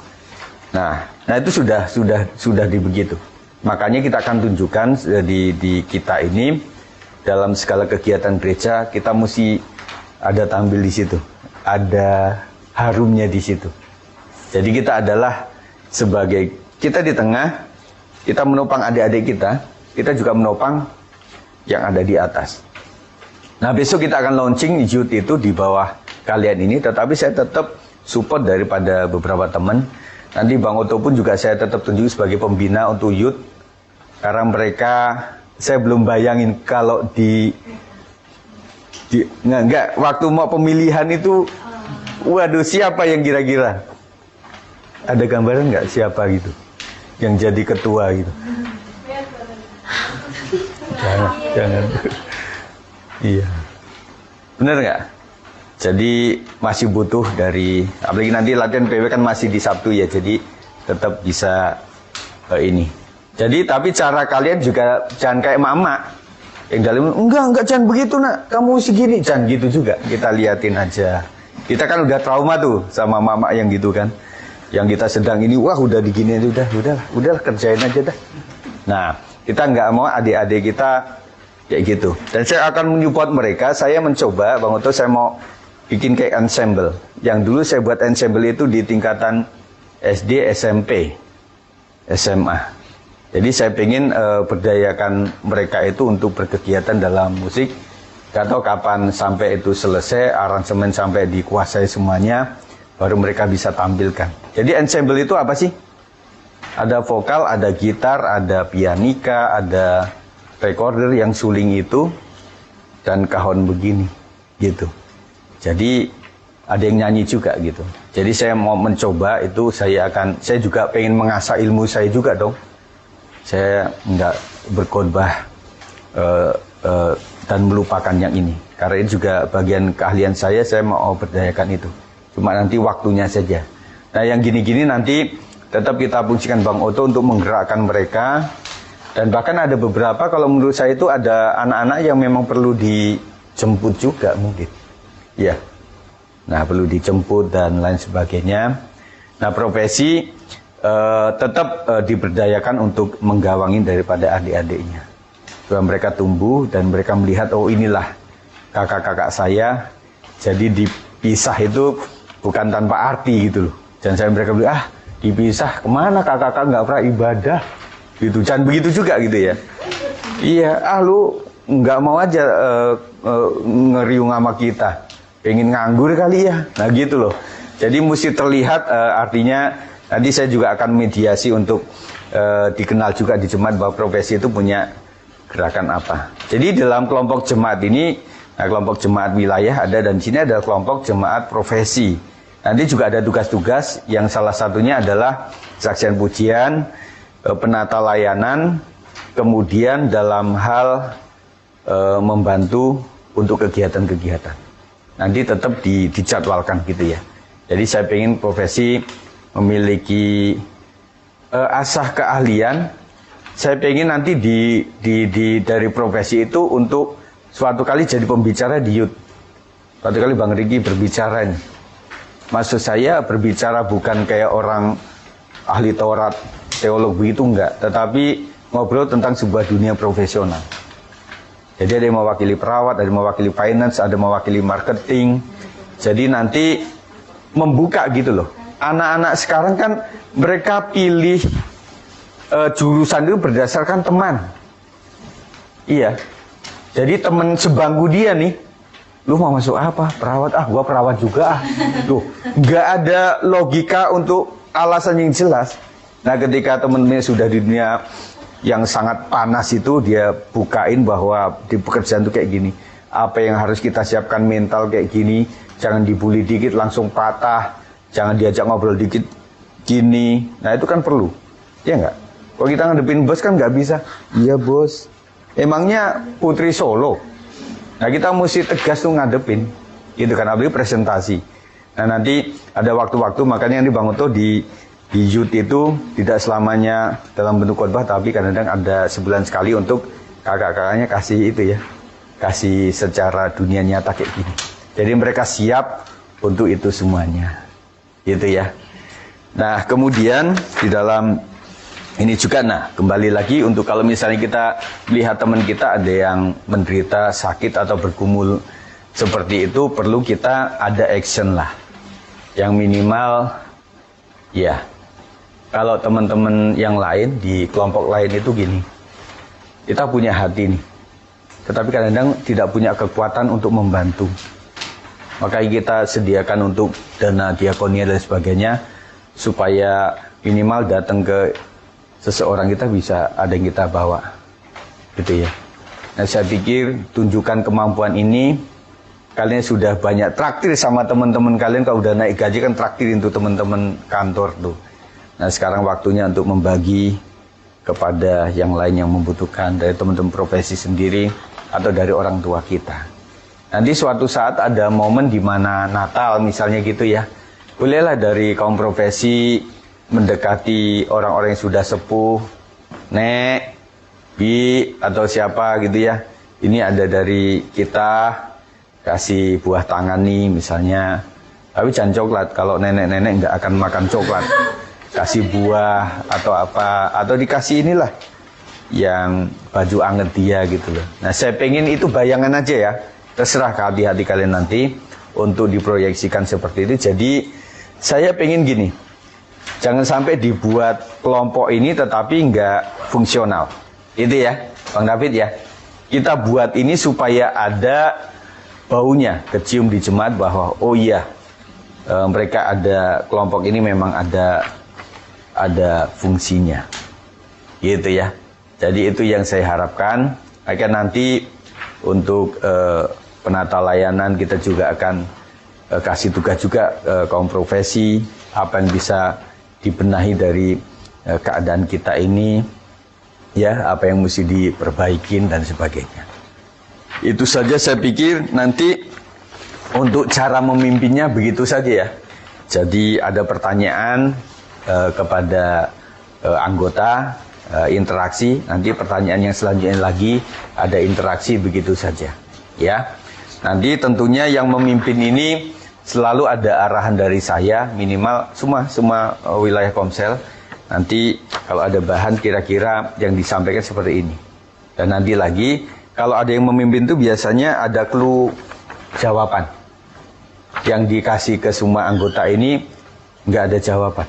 Nah itu sudah dibegitu. Makanya kita akan tunjukkan di kita ini dalam segala kegiatan gereja kita mesti ada tampil di situ, ada harumnya di situ. Jadi kita adalah sebagai kita di tengah, kita menopang adik-adik kita juga menopang yang ada di atas. Nah besok kita akan launching youth itu di bawah kalian ini, tetapi saya tetap support daripada beberapa teman. Nanti Bang Oto pun juga saya tetap tunjuk sebagai pembina untuk youth, karena mereka saya belum bayangin kalau enggak waktu mau pemilihan itu, waduh siapa yang kira-kira? Ada gambaran nggak siapa gitu yang jadi ketua gitu? Jangan. Iya, bener nggak? Jadi masih butuh dari, apalagi nanti latihan PW kan masih di Sabtu ya, jadi tetap bisa ini. Jadi tapi cara kalian juga jangan kayak mama yang dalam enggak jangan begitu nak, kamu segini, jangan gitu juga. Kita liatin aja. Kita kan udah trauma tuh sama mama yang gitu kan. Yang kita sedang ini, wah udah digini, udahlah kerjain aja dah. Nah, kita nggak mau adik-adik kita kayak gitu. Dan saya akan menyupport mereka. Saya mencoba, Bang Oto, saya mau bikin kayak ensemble. Yang dulu saya buat ensemble itu di tingkatan SD, SMP, SMA. Jadi saya pengen berdayakan mereka itu untuk berkegiatan dalam musik. Gak tahu kapan sampai itu selesai, aransemen sampai dikuasai semuanya, baru mereka bisa tampilkan. Jadi ensemble itu apa sih? Ada vokal, ada gitar, ada pianika, ada recorder yang suling itu, dan kahon begini, gitu. Jadi ada yang nyanyi juga gitu. Jadi saya mau mencoba itu, saya juga pengen mengasah ilmu saya juga dong. Saya nggak berkhotbah dan melupakan yang ini. Karena ini juga bagian keahlian saya mau berdayakan itu. Cuma nanti waktunya saja. Nah yang gini-gini nanti tetap kita fungsikan Bang Oto untuk menggerakkan mereka. Dan bahkan ada beberapa, kalau menurut saya itu ada anak-anak yang memang perlu dijemput juga mungkin. Ya. Nah perlu dijemput dan lain sebagainya. Nah profesi tetap diberdayakan untuk menggawangi daripada adik-adiknya. Supaya mereka tumbuh dan mereka melihat, oh inilah kakak-kakak saya. Jadi dipisah itu bukan tanpa arti gitu loh. Jangan sampai mereka bilang, dipisah kemana kakak-kakak nggak pernah ibadah. Gitu, jangan begitu juga gitu ya. Iya, lu nggak mau aja ngeriung sama kita, pengen nganggur kali ya. Nah gitu loh. Jadi mesti terlihat artinya nanti saya juga akan mediasi untuk dikenal juga di jemaat bahwa profesi itu punya gerakan apa. Jadi dalam kelompok jemaat ini, nah kelompok jemaat wilayah ada dan di sini ada kelompok jemaat profesi. Nanti juga ada tugas-tugas yang salah satunya adalah saksian pujian, penata layanan, kemudian dalam hal membantu untuk kegiatan-kegiatan. Nanti tetap dijadwalkan gitu ya. Jadi saya ingin profesi memiliki asah keahlian. Saya ingin nanti dari profesi itu untuk suatu kali jadi pembicara di youth. Suatu kali Bang Riki berbicara nih. Maksud saya berbicara bukan kayak orang ahli Taurat, teolog begitu enggak, tetapi ngobrol tentang sebuah dunia profesional. Jadi ada yang mewakili perawat, ada yang mewakili finance, ada yang mewakili marketing. Jadi nanti membuka gitu loh. Anak-anak sekarang kan mereka pilih jurusan itu berdasarkan teman. Iya. Jadi teman sebangku dia nih, lu mau masuk apa? Perawat? Gua perawat juga. Tuh, nggak ada logika untuk alasan yang jelas. Nah ketika temen-temen sudah di dunia yang sangat panas itu, dia bukain bahwa di pekerjaan itu kayak gini. Apa yang harus kita siapkan mental kayak gini. Jangan dibully dikit langsung patah. Jangan diajak ngobrol dikit gini. Nah itu kan perlu. Ya enggak? Kalau kita ngadepin bos kan nggak bisa. Iya bos. Emangnya Putri Solo. Nah kita mesti tegas tuh ngadepin. Itu kan apalagi presentasi. Nah nanti ada waktu-waktu, makanya ini Bang Oto di youth itu tidak selamanya dalam bentuk khotbah, tapi kadang-kadang ada sebulan sekali untuk kakak-kakaknya kasih itu ya, kasih secara dunia nyata kayak gini. Jadi mereka siap untuk itu semuanya, gitu ya. Nah kemudian di dalam ini juga, nah kembali lagi untuk kalau misalnya kita lihat teman kita ada yang menderita sakit atau bergumul seperti itu, perlu kita ada action lah, yang minimal ya. Kalau teman-teman yang lain di kelompok lain itu gini, kita punya hati nih, tetapi kadang-kadang tidak punya kekuatan untuk membantu. Makanya kita sediakan untuk dana diakonia dan sebagainya, supaya minimal datang ke seseorang kita bisa ada yang kita bawa, gitu ya. Nah saya pikir tunjukkan kemampuan ini, kalian sudah banyak traktir sama teman-teman kalian, kalau udah naik gaji kan traktir untuk teman-teman kantor tuh. Nah sekarang waktunya untuk membagi kepada yang lain yang membutuhkan, dari teman-teman profesi sendiri atau dari orang tua kita. Nanti suatu saat ada momen di mana Natal misalnya gitu ya, bolehlah dari kaum profesi mendekati orang-orang yang sudah sepuh, Nek, Bi, atau siapa gitu ya. Ini ada dari kita, kasih buah tangan nih misalnya, tapi jangan coklat, kalau nenek-nenek nggak akan makan coklat. Kasih buah atau apa, atau dikasih inilah yang baju anget dia gitu loh. Nah saya pengen itu bayangan aja ya, terserah ke hati-hati kalian nanti untuk diproyeksikan seperti itu. Jadi saya pengen gini, jangan sampai dibuat kelompok ini tetapi nggak fungsional, itu ya Bang David ya. Kita buat ini supaya ada baunya kecium di jemaat bahwa oh iya, mereka ada kelompok ini memang ada fungsinya, gitu ya. Jadi itu yang saya harapkan. Akan nanti untuk penata layanan kita juga akan kasih tugas juga kaum profesi apa yang bisa dibenahi dari keadaan kita ini, ya apa yang mesti diperbaikin dan sebagainya. Itu saja saya pikir. Nanti untuk cara memimpinnya begitu saja ya. Jadi ada pertanyaan kepada anggota, interaksi. Nanti pertanyaan yang selanjutnya lagi ada interaksi, begitu saja ya. Nanti tentunya yang memimpin ini selalu ada arahan dari saya, minimal semua wilayah Komsel. Nanti kalau ada bahan kira-kira yang disampaikan seperti ini. Dan nanti lagi kalau ada yang memimpin itu biasanya ada clue jawaban yang dikasih ke semua anggota ini, nggak ada jawaban.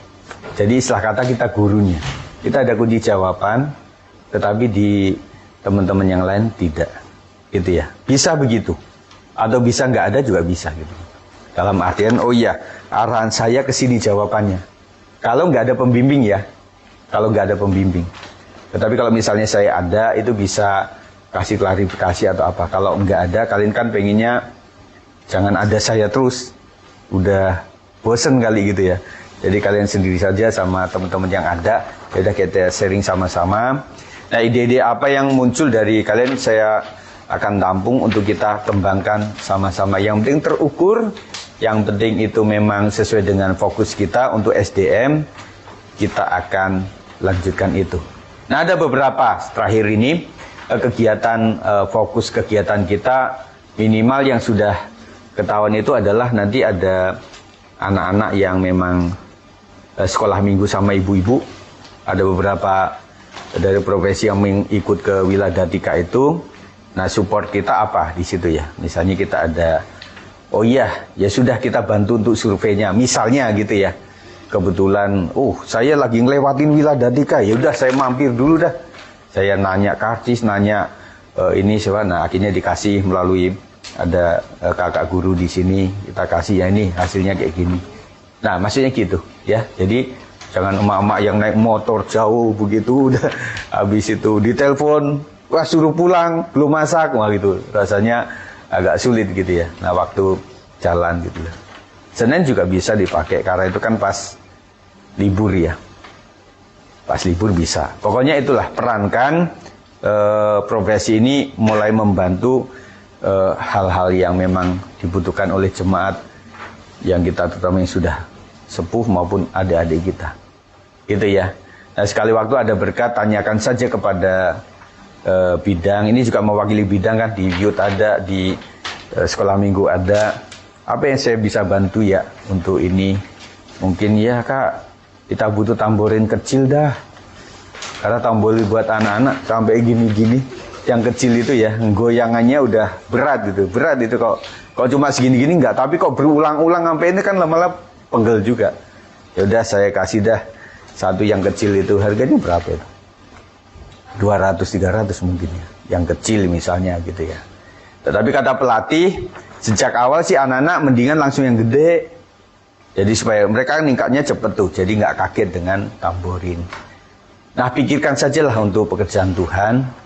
Jadi istilah kata kita gurunya. Kita ada kunci jawaban, tetapi di teman-teman yang lain tidak. Gitu ya. Bisa begitu. Atau bisa nggak ada juga bisa gitu. Dalam artian, oh iya, arahan saya ke sini jawabannya. Kalau nggak ada pembimbing ya. Kalau nggak ada pembimbing. Tetapi kalau misalnya saya ada, itu bisa kasih klarifikasi atau apa. Kalau nggak ada, kalian kan pengennya jangan ada saya terus. Udah bosen kali gitu ya. Jadi kalian sendiri saja sama teman-teman yang ada. Ya udah kita sharing sama-sama. Nah, ide-ide apa yang muncul dari kalian saya akan tampung untuk kita kembangkan sama-sama. Yang penting terukur, yang penting itu memang sesuai dengan fokus kita untuk SDM, kita akan lanjutkan itu. Nah, ada beberapa terakhir ini kegiatan fokus kegiatan kita minimal yang sudah ketahuan itu adalah nanti ada anak-anak yang memang sekolah minggu sama ibu-ibu. Ada beberapa dari profesi yang ikut ke Wiladatika itu. Nah, support kita apa di situ ya? Misalnya kita ada, oh iya, ya sudah kita bantu untuk surveinya. Misalnya gitu ya. Kebetulan, saya lagi ngelewatin Wiladatika, ya udah saya mampir dulu dah. Saya nanya karcis, nanya ini siapa. Nah, akhirnya dikasih melalui ada kakak guru di sini, kita kasih ya ini hasilnya kayak gini. Nah, maksudnya gitu ya. Jadi jangan emak-emak yang naik motor jauh begitu udah habis itu ditelepon, wah suruh pulang, belum masak, wah gitu. Rasanya agak sulit gitu ya. Nah, waktu jalan gitu ya. Senin juga bisa dipakai karena itu kan pas libur ya. Pas libur bisa. Pokoknya itulah perankan profesi ini mulai membantu hal-hal yang memang dibutuhkan oleh jemaat yang kita terutama yang sudah sepuh maupun adik-adik kita. Gitu ya. Nah, sekali waktu ada berkat, tanyakan saja kepada bidang. Ini juga mewakili bidang kan, di youth ada, di sekolah minggu ada. Apa yang saya bisa bantu ya untuk ini? Mungkin ya kak, kita butuh tamborin kecil dah. Karena tamborin buat anak-anak sampai gini-gini. Yang kecil itu ya, goyangannya udah berat gitu. Berat itu kok cuma segini-gini enggak. Tapi kok berulang-ulang sampai ini kan lama-lama penggel juga. Ya udah saya kasih dah satu yang kecil itu. Harganya berapa itu? 200-300 mungkin ya. Yang kecil misalnya gitu ya. Tetapi kata pelatih, sejak awal sih anak-anak mendingan langsung yang gede. Jadi supaya mereka ningkatnya cepet tuh. Jadi nggak kaget dengan tamborin. Nah, pikirkan sajalah untuk pekerjaan Tuhan.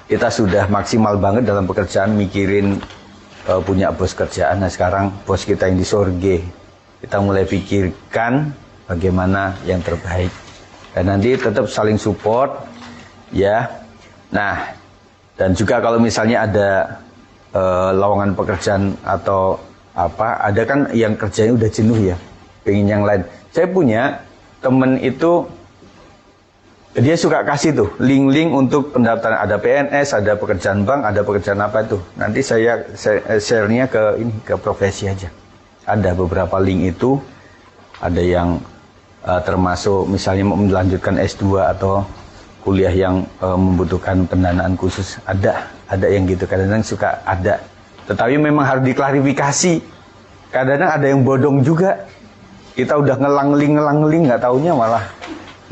Kita sudah maksimal banget dalam pekerjaan, mikirin punya bos kerjaan. Nah, sekarang bos kita yang di sorge. Kita mulai pikirkan bagaimana yang terbaik. Dan nanti tetap saling support ya. Nah, dan juga kalau misalnya ada lowongan pekerjaan atau apa, ada kan yang kerjanya udah jenuh ya, pengen yang lain. Saya punya temen itu, dia suka kasih tuh link-link untuk pendaftaran, ada PNS, ada pekerjaan bank, ada pekerjaan apa itu. Nanti saya share-nya ke profesi aja. Ada beberapa link itu, ada yang termasuk misalnya melanjutkan S2 atau kuliah yang membutuhkan pendanaan khusus, ada yang gitu. Kadang-kadang suka ada, tetapi memang harus diklarifikasi. Kadang-kadang ada yang bodong juga. Kita udah ngelang-ling nggak taunya malah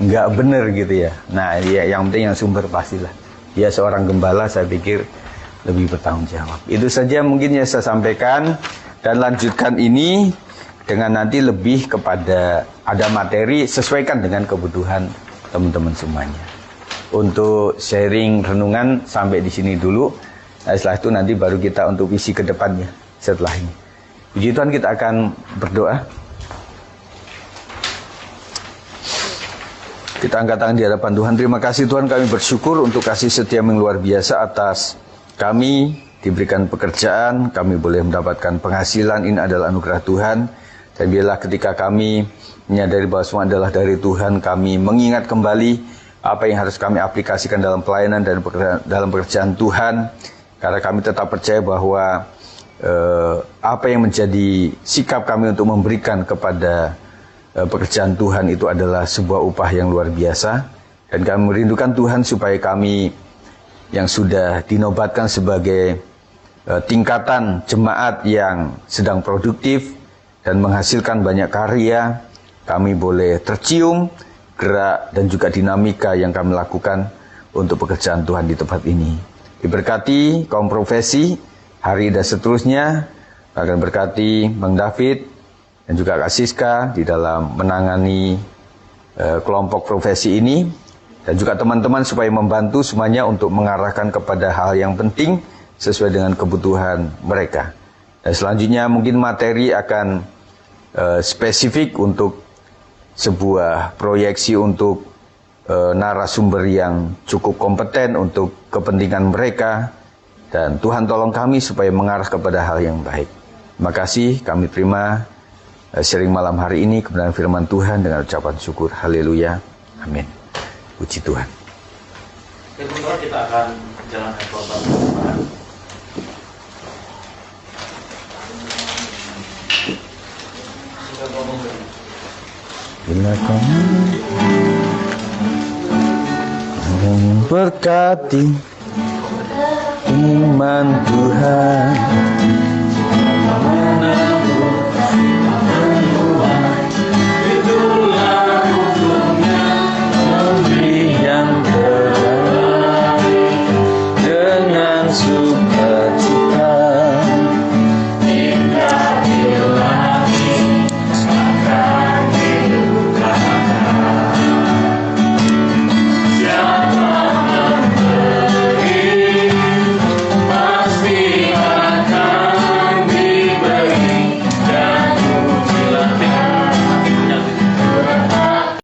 nggak bener gitu ya. Nah, ya, yang penting yang sumber pastilah. Ya, seorang gembala saya pikir lebih bertanggung jawab. Itu saja mungkin yang saya sampaikan, dan lanjutkan ini dengan nanti lebih kepada ada materi sesuaikan dengan kebutuhan teman-teman semuanya. Untuk sharing renungan sampai di sini dulu. Nah, setelah itu nanti baru kita untuk visi ke depannya setelah ini. Puji Tuhan, kita akan berdoa. Kita angkat tangan di hadapan Tuhan. Terima kasih Tuhan, kami bersyukur untuk kasih setia yang luar biasa atas kami diberikan pekerjaan, kami boleh mendapatkan penghasilan. Ini adalah anugerah Tuhan. Dan biarlah ketika kami menyadari bahwa semua adalah dari Tuhan, kami mengingat kembali apa yang harus kami aplikasikan dalam pelayanan dan dalam pekerjaan Tuhan. Karena kami tetap percaya bahwa apa yang menjadi sikap kami untuk memberikan kepada pekerjaan Tuhan itu adalah sebuah upah yang luar biasa. Dan kami merindukan Tuhan supaya kami yang sudah dinobatkan sebagai tingkatan jemaat yang sedang produktif dan menghasilkan banyak karya, kami boleh tercium gerak dan juga dinamika yang kami lakukan untuk pekerjaan Tuhan di tempat ini. Diberkati kaum profesi hari dan seterusnya, akan berkati Bang David dan juga Kak Siska di dalam menangani kelompok profesi ini, dan juga teman-teman supaya membantu semuanya untuk mengarahkan kepada hal yang penting sesuai dengan kebutuhan mereka. Dan selanjutnya mungkin materi akan spesifik untuk sebuah proyeksi untuk narasumber yang cukup kompeten untuk kepentingan mereka. Dan Tuhan tolong kami supaya mengarah kepada hal yang baik. Terima kasih, kami terima sharing malam hari ini kebenaran firman Tuhan dengan ucapan syukur. Haleluya. Amin. Puji Tuhan. Teman-teman, kita akan jalankan khotbah bersama. Bila kamu memberkati iman Tuhan,